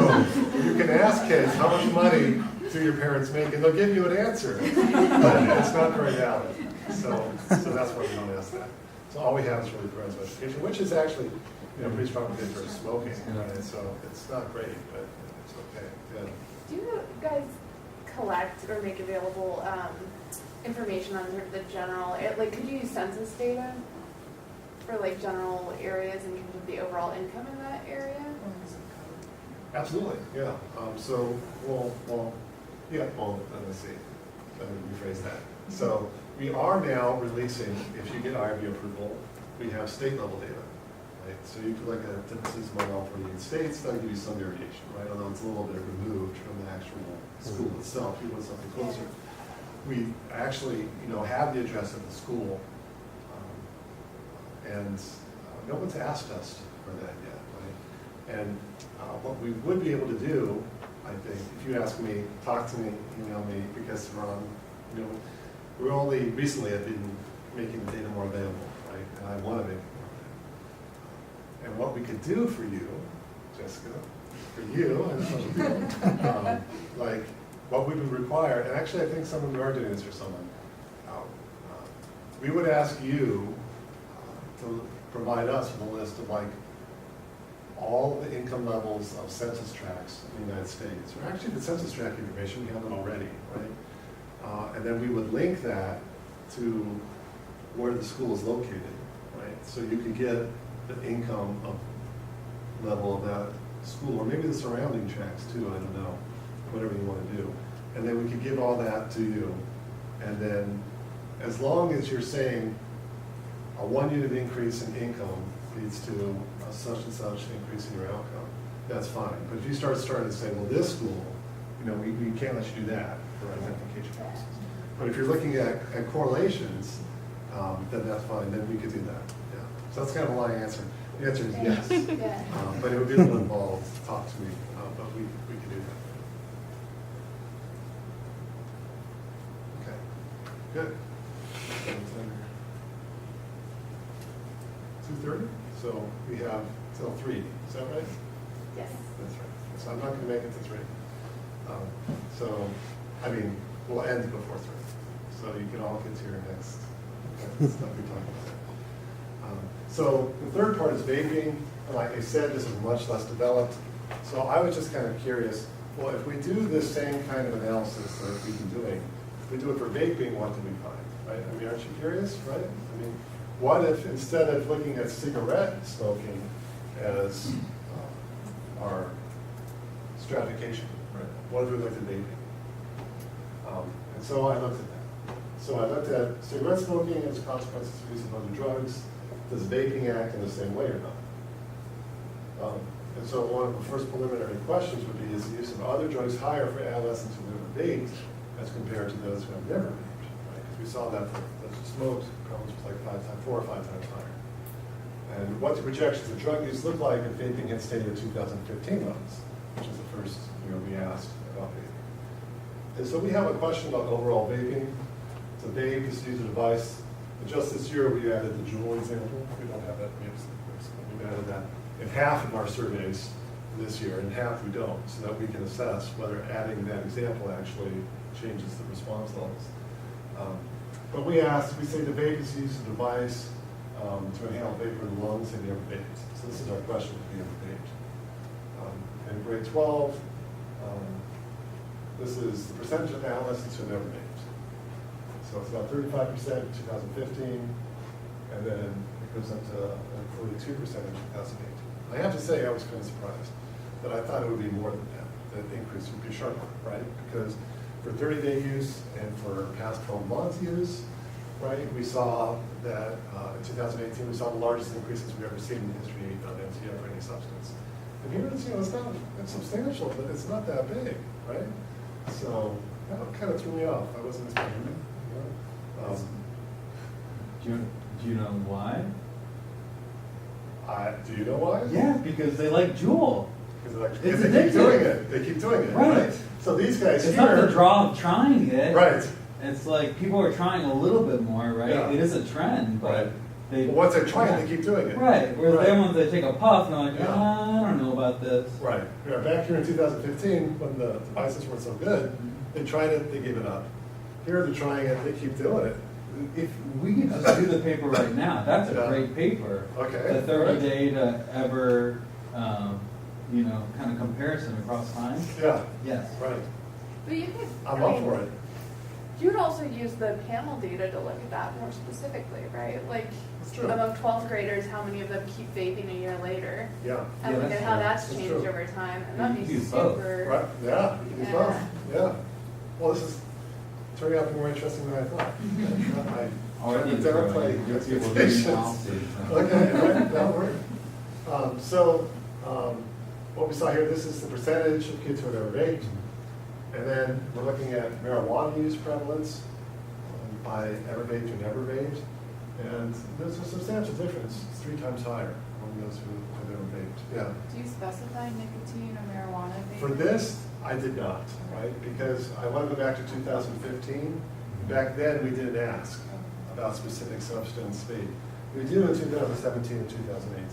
you can ask kids, how much money do your parents make? And they'll give you an answer, but it's not very valid. So that's why we don't ask that. So all we have is really parental education, which is actually, pretty strong for smoking. Right? So it's not great, but it's okay. Yeah. Do you guys collect or make available information on sort of the general, like could you use census data for like general areas in terms of the overall income in that area? Absolutely, yeah. So, let me see. Let me rephrase that. So we are now releasing, if you get IRB approval, we have state level data. Right? So you could look at differences among all 48 states, that'll give you some variation, right? Although it's a little bit removed from the actual school itself, you want something closer. We actually, have the address of the school, and no one's asked us for that yet, right? And what we would be able to do, I think, if you ask me, talk to me, email me, because we're only recently have been making the data more available, right? And I want to make it more available. And what we could do for you, Jessica, for you, and like what we would require, and actually I think we are doing this for someone, we would ask you to provide us with a list of all the income levels of census tracts in the United States. Or actually the census tract information, we have them already, right? And then we would link that to where the school is located, right? So you could get the income of level of that school, or maybe the surrounding tracks too, I don't know, whatever you want to do. And then we could give all that to you. And then, as long as you're saying a 1 unit increase in income leads to a such and such increase in your outcome, that's fine. But if you starting to say, well, this school, you know, we can't let you do that for identification purposes. But if you're looking at correlations, then that's fine, then we could do that, yeah. So that's kind of a long answer. The answer is yes. Yeah. But it would be a little involved, talk to me, but we could do that. Okay, good. 2:30, so we have till 3, is that right? Yes. That's right. So I'm not going to make it to 3. So, I mean, we'll end before 3. So you can all get to your next stuff we talked about. So the third part is vaping. Like I said, this is much less developed. So I was just kind of curious, well, if we do this same kind of analysis that we've been doing, if we do it for vaping, what do we find, right? I mean, aren't you curious, right? I mean, what if instead of looking at cigarette smoking as our stratification, right? What if we looked at vaping? And so I looked at that. So I looked at cigarette smoking as consequences of use of other drugs. Does vaping act in the same way or not? And so one of the first preliminary questions would be, is the use of other drugs higher for adolescents who never vaped as compared to those who have never vaped? Right? Because we saw that the smoked prevalence was like 4 or 5 times higher. And what the projections of drug use look like if vaping had stayed at 2015 levels, which is the first we asked about vaping. And so we have a question about overall vaping. So vape is to use a device. And just this year we added the Juul example. We don't have that. We've added that in half of our surveys this year, and half we don't, so that we can assess whether adding that example actually changes the response levels. But we say the vape is used as a device to inhale vapor in the lungs, and you ever vaped. So this is our question, have you ever vaped? In grade 12, this is the percentage of adolescents who have never vaped. So it's about 35% in 2015, and then it goes up to 42% in 2018. I have to say I was kind of surprised that I thought it would be more than that. That the increase would be sharper, right? Because for 30-day use and for past 12 months use, right, we saw that in 2018 we saw the largest increases we've ever seen in the history of MTF for any substance. And here it's, it's substantial, but it's not that big, right? So that kind of threw me off. I wasn't expecting it. Do you know why? Do you know why? Yeah, because they like Juul. Because It's they keep addictive. doing it. They keep doing it. Right. So these guys It's here. not the draw of trying it. Right. It's like people are trying a little bit more, right? Yeah. It is a trend, but Right. they. But once they try it, they keep doing it. Right. Whereas Right. the other ones, they take a puff and they're like, Yeah. I don't know about this. Right. Yeah, back here in 2015, when the devices weren't so good, they tried it, they gave it up. Here they're trying it, they keep doing it. If we could just do the paper right now, that's a Yeah. great paper. Okay. The 30-day to ever, kind of comparison across time. Yeah. Yes. Right. But you could, I'm up for it. you would also use the panel data to look at that more specifically, right? Like, That's true. among 12th graders, how many of them keep vaping a year later? Yeah. And Yeah, look that's at how true. that's That's changed true. over time, and that'd You be can use both. super. Right. Yeah. You can use Yeah. both. Yeah. Well, this is turning out to be more interesting than I thought. I Already tried to downplay people doing expectations. analyses, so. Okay, right, that'll work. So, what we saw here, this is the percentage of kids who have ever vaped. And then we're looking at marijuana use prevalence by ever vaped or never vaped. And there's a substantial difference. It's 3 times higher among those who have ever vaped. Yeah. Do you specify nicotine or marijuana vaping? For this, I did not, right? Because I want to go back to 2015. Back then, we didn't ask about specific substance vape. We did in 2017 and 2018,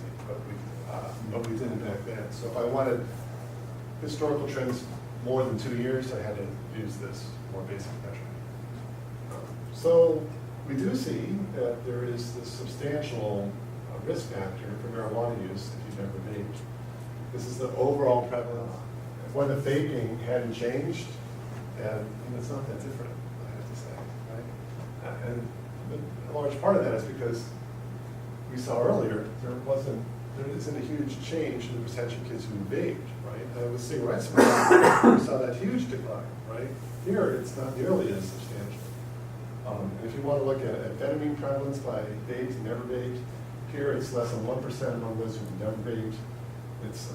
but we didn't back then. So if I wanted historical trends more than 2 years, I had to use this more basic measure. So we do see that there is this substantial risk factor for marijuana use if you've never vaped. This is the overall prevalence. When the vaping hadn't changed, and it's not that different, I have to say, right? And a large part of that is because we saw earlier there wasn't there isn't a huge change in the percentage of kids who vaped, right? With cigarette smoking, we saw that huge decline, right? Here, it's not nearly as substantial. And if you want to look at amphetamine prevalence by vaped and never vaped, here it's less than 1% among those who never vaped. It's 40%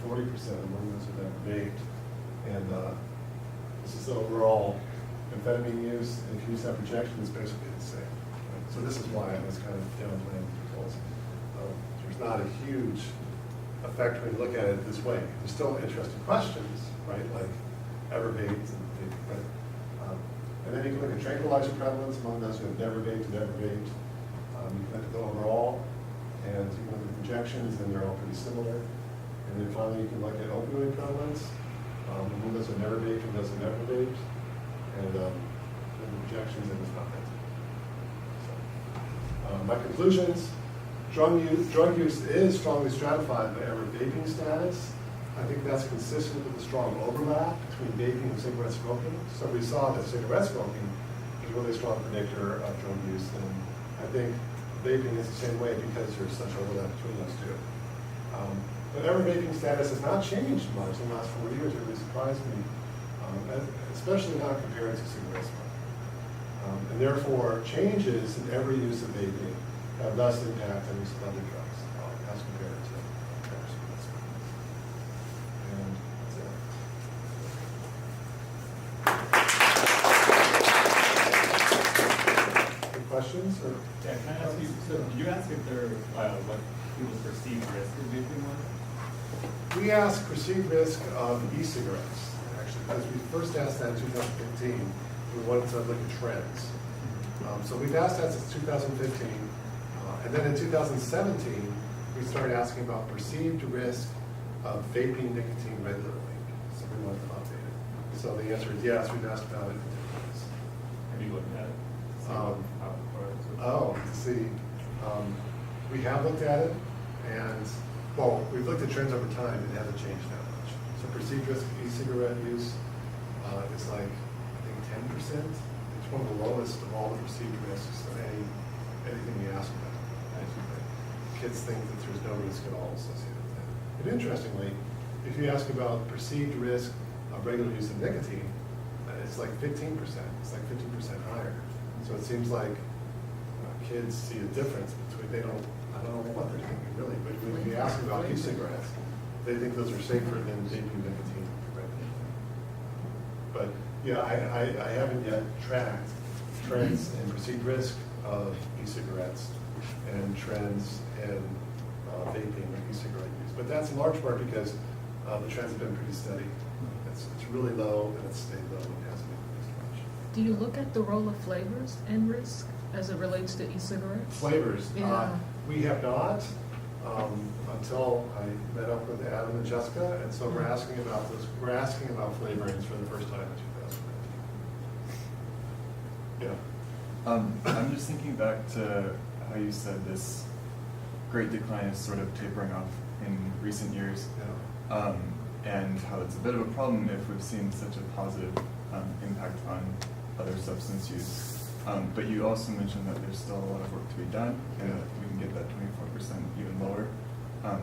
among those who never vaped. And this is the overall amphetamine use, and if you use that projection, it's basically the same. Right? So this is why I was kind of downplaying the results. There's not a huge effect when you look at it this way. There's still interesting questions, right? Like ever vaped and vaped, right? And then you can look at tranquilizer prevalence among those who have never vaped and never vaped. You can look at the overall, and you can look at the projections, and they're all pretty similar. And then finally, you can look at opioid prevalence among those who have never vaped and those who have never vaped, and the projections, and it's not that. So, my conclusions: drug use is strongly stratified by ever vaping status. I think that's consistent with the strong overlap between vaping and cigarette smoking. So we saw that cigarette smoking is really a strong predictor of drug use, and I think vaping is the same way because there's such overlap between those two. But ever vaping status has not changed much in the last 4 years. It really surprised me, especially not compared to cigarette smoking. And therefore, changes in every use of vaping have less impact on use of other drugs as compared to cigarette smoking. And that's it. Any questions? Or? Yeah, can I ask you, so did you ask if there, what people's perceived risk of vaping was? We asked perceived risk of e-cigarettes, actually, because we first asked that in 2015. We wanted to look at trends. So we've asked that since 2015. And then in 2017, we started asking about perceived risk of vaping nicotine regularly. So we wanted to update it. So the answer is yes, we've asked about it. Have you looked at it? We have looked at it, and well, we've looked at trends over time. It hasn't changed that much. So perceived risk of e-cigarette use is like, I think, 10%. It's one of the lowest of all the perceived risks of anything we ask about. Kids think that there's no risk at all associated with that. But interestingly, if you ask about perceived risk of regular use of nicotine, it's like 15%. It's like 15% higher. So it seems like kids see a difference between, I don't know what they're thinking really, but when you ask them about e-cigarettes, they think those are safer than vaping nicotine. But yeah, I haven't yet tracked trends in perceived risk of e-cigarettes and trends in vaping and e-cigarette use. But that's in large part because the trends have been pretty steady. It's really low, and it's stayed low, and hasn't increased much. Do you look at the role of flavors and risk as it relates to e-cigarettes? Flavors. Yeah. We have not until I met up with Adam and Jessica, and so we're asking about those. We're asking about flavorings for the first time in 2019. Yeah. I'm just thinking back to how you said this great decline is sort of tapering off in recent years, Yeah. and how it's a bit of a problem if we've seen such a positive impact on other substance use. But you also mentioned that there's still a lot of work to be done, and Yeah. that we can get that 24% even lower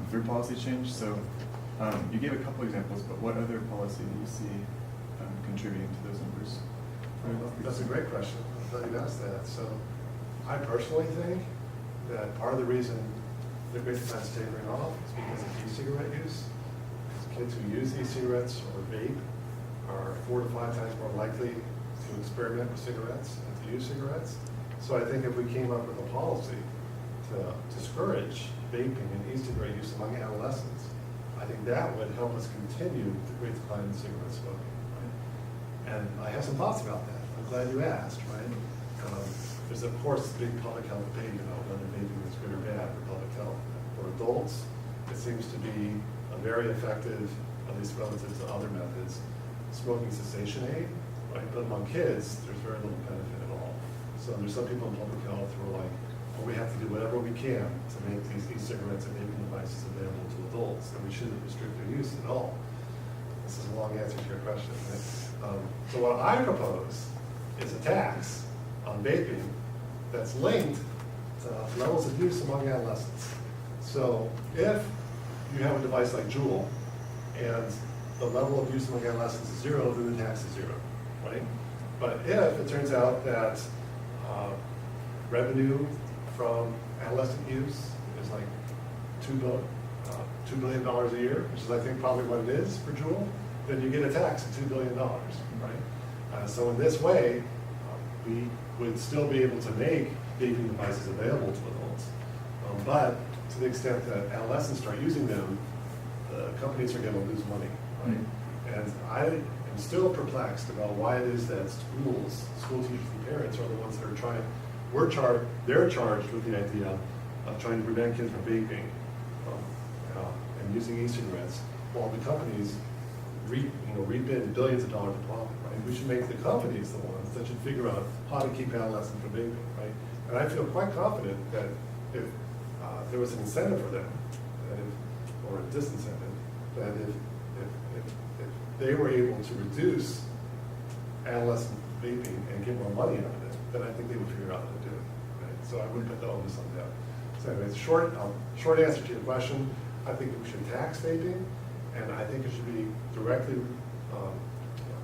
through policy change. So you gave a couple examples, but what other policy do you see contributing to those numbers? That's a great question. I'm glad you asked that. So I personally think that part of the reason the great decline is tapering off is because of e-cigarette use. Because kids who use e-cigarettes or vape are 4 to 5 times more likely to experiment with cigarettes and to use cigarettes. So I think if we came up with a policy to discourage vaping and e-cigarette use among adolescents, I think that would help us continue the great decline in cigarette smoking. Right? And I have some thoughts about that. I'm glad you asked, right? There's of course a big public health debate about whether vaping is good or bad for public health. For adults, it seems to be a very effective, at least relative to other methods, smoking cessation aid, right? But among kids, there's very little benefit at all. So there's some people in public health who are like, well, we have to do whatever we can to make these e-cigarettes and vaping devices available to adults, and we shouldn't restrict their use at all. This is a long answer to your question. Right? So what I propose is a tax on vaping that's linked to levels of use among adolescents. So if you have a device like Juul and the level of use among adolescents is 0, then the tax is 0, right? But if it turns out that revenue from adolescent use is like $2 billion a year, which is I think probably what it is for Juul, then you get a tax of $2 billion, right? So in this way, we would still be able to make vaping devices available to adults. But to the extent that adolescents start using them, the companies are going to lose money, right? And I am still perplexed about why it is that schools, school teachers and parents are the ones that are trying, they're charged with the idea of trying to prevent kids from vaping and using e-cigarettes, while the companies reap in billions of dollars of profit, right? We should make the companies the ones that should figure out how to keep adolescents from vaping, right? And I feel quite confident that if there was an incentive for them, or a disincentive, that if they were able to reduce adolescent vaping and get more money out of it, then I think they would figure out how to do it, right? So I wouldn't put the onus on them. So anyway, short answer to your question, I think we should tax vaping, and I think it should be directly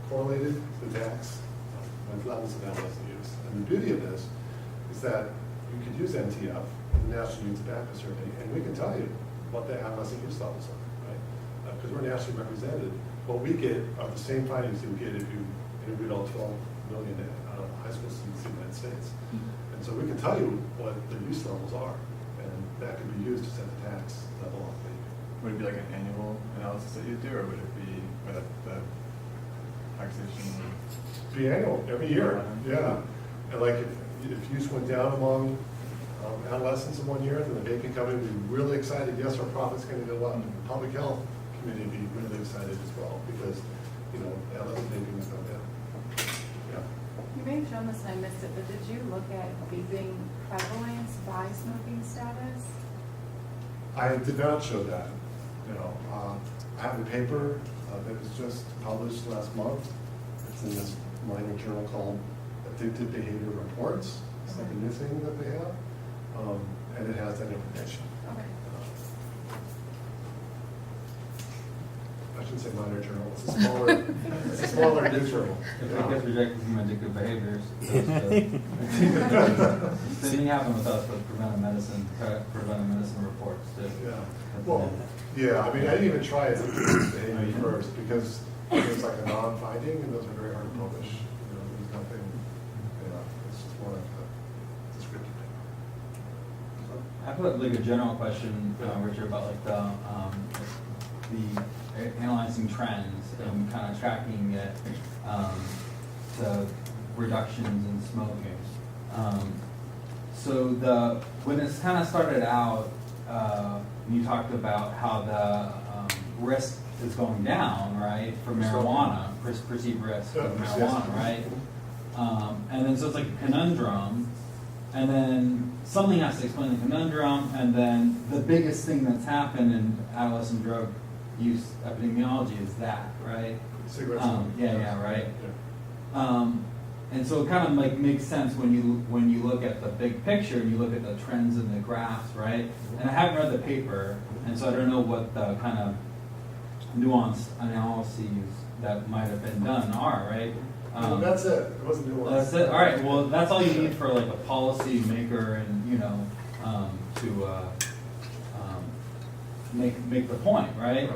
correlated to tax with levels of adolescent use. And the beauty of this is that you could use NTF, the National Youth Tobacco Survey, and we can tell you what the adolescent use levels are, right? Because we're nationally represented. What we get are the same findings you would get if you interviewed all 12 million high school students in the United States. And so we can tell you what the use levels are, and that could be used to set the tax level on vaping. Would it be like an annual analysis that you do, or would it be the taxation? Be annual, every year, yeah. And like if use went down among adolescents in 1 year, then the vaping company would be really excited. Yes, our profit's going to go up. The public health committee would be really excited as well because adolescent vaping is going down. Yeah. You may have shown this and I missed it, but did you look at vaping prevalence by smoking status? I did not show that. I have a paper that was just published last month. It's in this minor journal called Addictive Behavior Reports. It's like a new thing that they have, and it has that information. Okay. I shouldn't say minor journal. It's a smaller news journal. If it gets rejected from addictive behaviors, same thing happened with us with preventive medicine reports too. Yeah. Well, yeah. I mean, I didn't even try it behavior first because it was like a non-finding, and those are very hard to publish. There's nothing. It's just more like a descriptive paper. I have like a general question, Richard, about like the analyzing trends and kind of tracking it to reductions in smoking. So when it's kind of started out, you talked about how the risk is going down, right, for marijuana, perceived risk of marijuana, right? And then so it's like a conundrum, and then something has to explain the conundrum, and then the biggest thing that's happened in adolescent drug use epidemiology is that, right? Cigarettes. Right. And so it kind of like makes sense when you look at the big picture and you look at the trends in the graphs, right? And I haven't read the paper, and so I don't know what the kind of nuanced analyses that might have been done are, right? That's it. It wasn't nuanced. That's it. All right. Well, that's all you need for like a policy maker, and to make the point, right?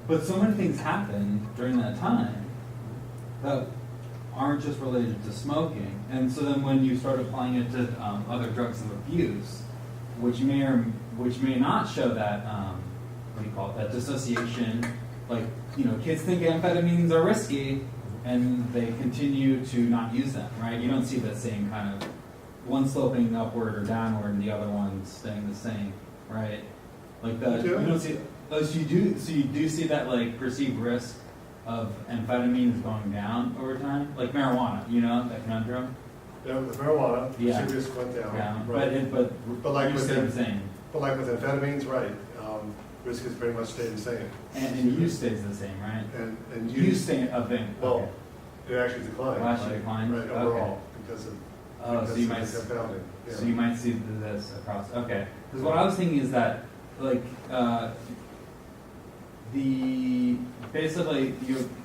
But so many things happen during that time that aren't just related to smoking, and so then when you start applying it to other drugs of abuse, which may not show that what do you call it, that dissociation, like kids think amphetamines are risky, and they continue to not use them, right? You don't see the same kind of one sloping upward or downward and the other one staying the same, right? Like that, you don't see. So you do see that like perceived risk of amphetamines going down over time, like marijuana, that conundrum. Yeah, with marijuana, Yeah. the risk went down. Yeah, Right. but like you with stay the same, But like with amphetamines, right? Risk has pretty much stayed the same. and use stays the same, right? And Use stay a thing. Well, Okay. it actually declined. It actually declined? Right, overall, because of Oh, Because so you of might, the compounding, yeah. so you might see this across, okay. Because what I was thinking is that, like, basically,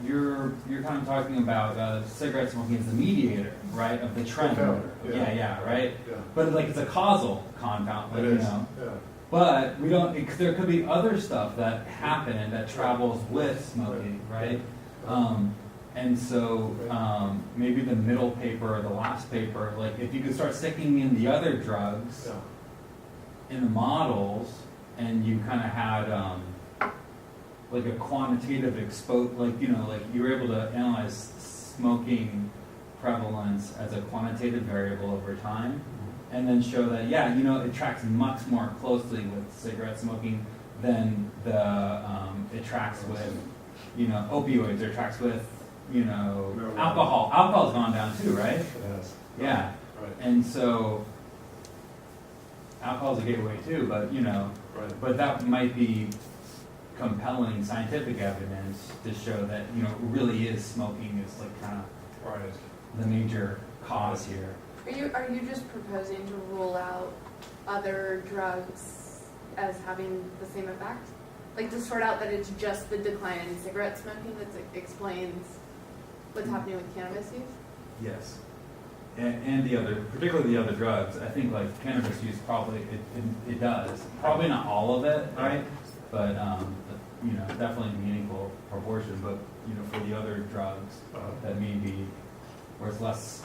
you're kind of talking about cigarette smoking as the mediator, right, of the trend. Compounder, yeah. Yeah, right? Yeah. But like, it's a causal compound, like, It you is, know. yeah. But we don't, there could be other stuff that happen that travels with smoking, right? And so maybe the middle paper or the last paper, like if you could start sticking in the other drugs Yeah. in the models, and you kind of had like a quantitative like, you know, like you were able to analyze smoking prevalence as a quantitative variable over time, and then show that, yeah, you know, it tracks much more closely with cigarette smoking than it tracks with, you know, opioids, or tracks with, you know, Marijuana. alcohol. Alcohol's gone down too, right? It has. Yeah. Right, And so alcohol's a gateway too, but, you know, right. but that might be compelling scientific evidence to show that, you know, really is smoking is like kind of Right. the major cause here. Are you just proposing to rule out other drugs as having the same effect? Like to sort out that it's just the decline in cigarette smoking that explains what's happening with cannabis use? Yes. And the other, particularly the other drugs, I think like cannabis use probably, it does. Probably not all of it, right? But, you know, definitely meaningful proportion, but, you know, for the other drugs that may be, where it's less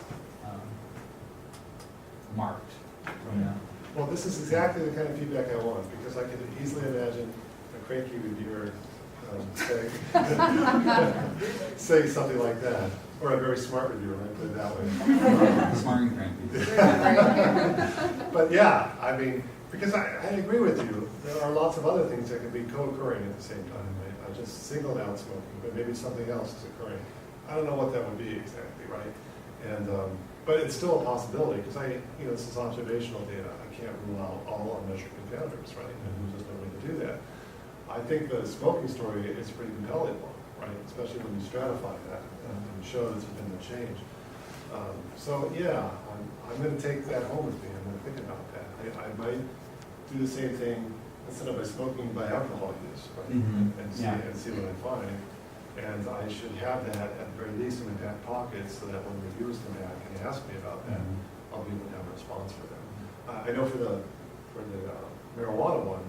marked, you know? Well, this is exactly the kind of feedback I want, because I can easily imagine a cranky reviewer say something like that, or a very smart reviewer, let me put it that way. Smart and cranky. But yeah, I mean, because I agree with you, there are lots of other things that can be co-occurring at the same time, right? I just singled out smoking, but maybe something else is occurring. I don't know what that would be exactly, right? And, but it's still a possibility, because you know, this is observational data. I can't rule out all unmeasured confounders, right? And there's just no way to do that. I think the smoking story is a pretty compelling one, right? Especially when you stratify that and show that there's been a change. So yeah, I'm going to take that home with me. I'm going to think about that. I might do the same thing instead of by smoking, by alcohol use, right? Mm-hmm. And see what I find. And I should have that at the very least in my back pocket, so that when reviewers come back and ask me about that, I'll be able to have a response for them. I know for the marijuana one,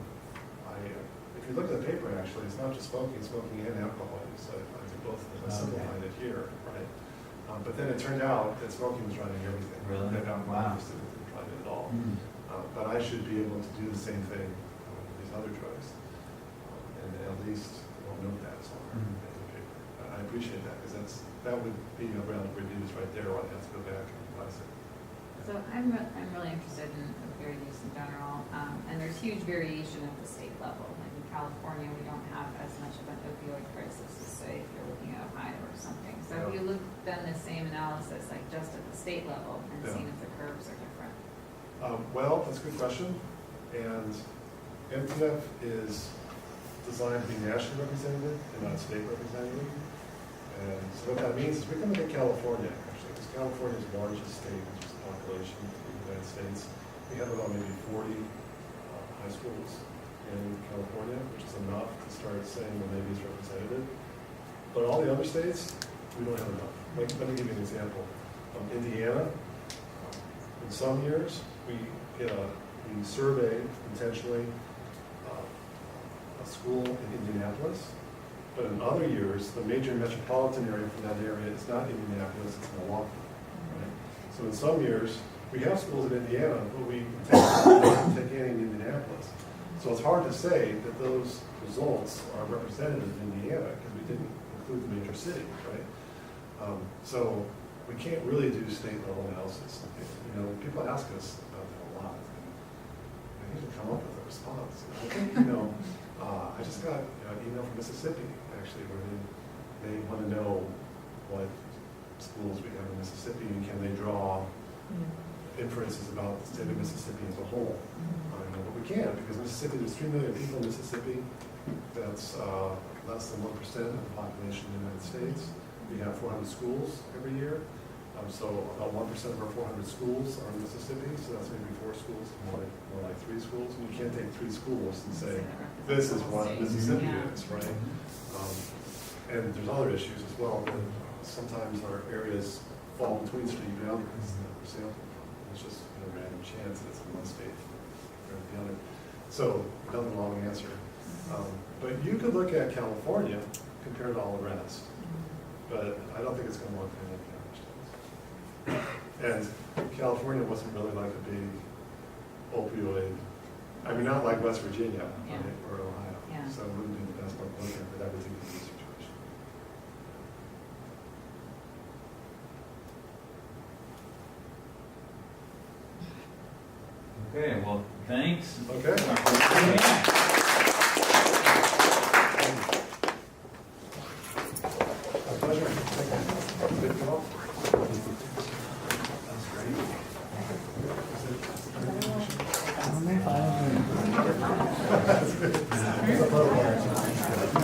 if you look at the paper, actually, it's not just smoking and alcohol use. I did both of them. I simplified it here, right? But then it turned out that smoking was driving everything. Really? That alcohol Wow. use didn't drive it at all. Mm-hmm. But I should be able to do the same thing with these other drugs. And at least I'll note that somewhere in the paper. I appreciate that, because that would be a round of reviews right there, where I have to go back and revise it. So I'm really interested in opioid use in general, and there's huge variation at the state level. Like in California, we don't have as much of an opioid crisis as, say, if you're looking at Ohio or something. So have you done the same analysis, like just at the state level, and seen if the curves are different? Well, that's a good question. And MTF is designed to be nationally representative and not state representative. And so what that means is we can look at California, actually, because California is the largest state in terms of population in the United States. We have about maybe 40 high schools in California, which is enough to start saying, well, maybe it's representative. But all the other states, we don't have enough. Let me give you an example. Indiana, in some years, we surveyed intentionally a school in Indianapolis. But in other years, the major metropolitan area for that area is not Indianapolis, it's Milwaukee. Right? So in some years, we have schools in Indiana, but we don't take any in Indianapolis. So it's hard to say that those results are representative of Indiana, because we didn't include the major cities, right? So we can't really do state level analysis. You know, people ask us about that a lot. And we need to come up with a response. I think, I just got an email from Mississippi, actually, where they want to know what schools we have in Mississippi, and can they draw inferences about the state of Mississippi as a whole. But we can't, because Mississippi, there's 3 million people in Mississippi. That's less than 1% of the population of the United States. We have 400 schools every year. So about 1% of our 400 schools are in Mississippi, so that's maybe 4 schools, more like 3 schools. And you can't take 3 schools and say, this is what Mississippi is, right? And there's other issues as well. That sometimes our areas fall between state boundaries. For example, it's just a random chance that it's in one state or the other. So another long answer. But you could look at California compared to all the rest. But I don't think it's going to look anything like and California wasn't really like a big opioid, I mean, not like West Virginia Yeah. right, or Ohio. Yeah. So it wouldn't be the best one to look at, but everything in this situation. Okay, well, thanks. Okay. My pleasure. Thank you. Good to go.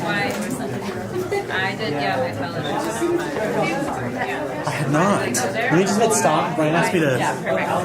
Why? I did, yeah, I fell in. I had not. When you just hit stop, Brian asked me to. Yeah, perfect. Oh,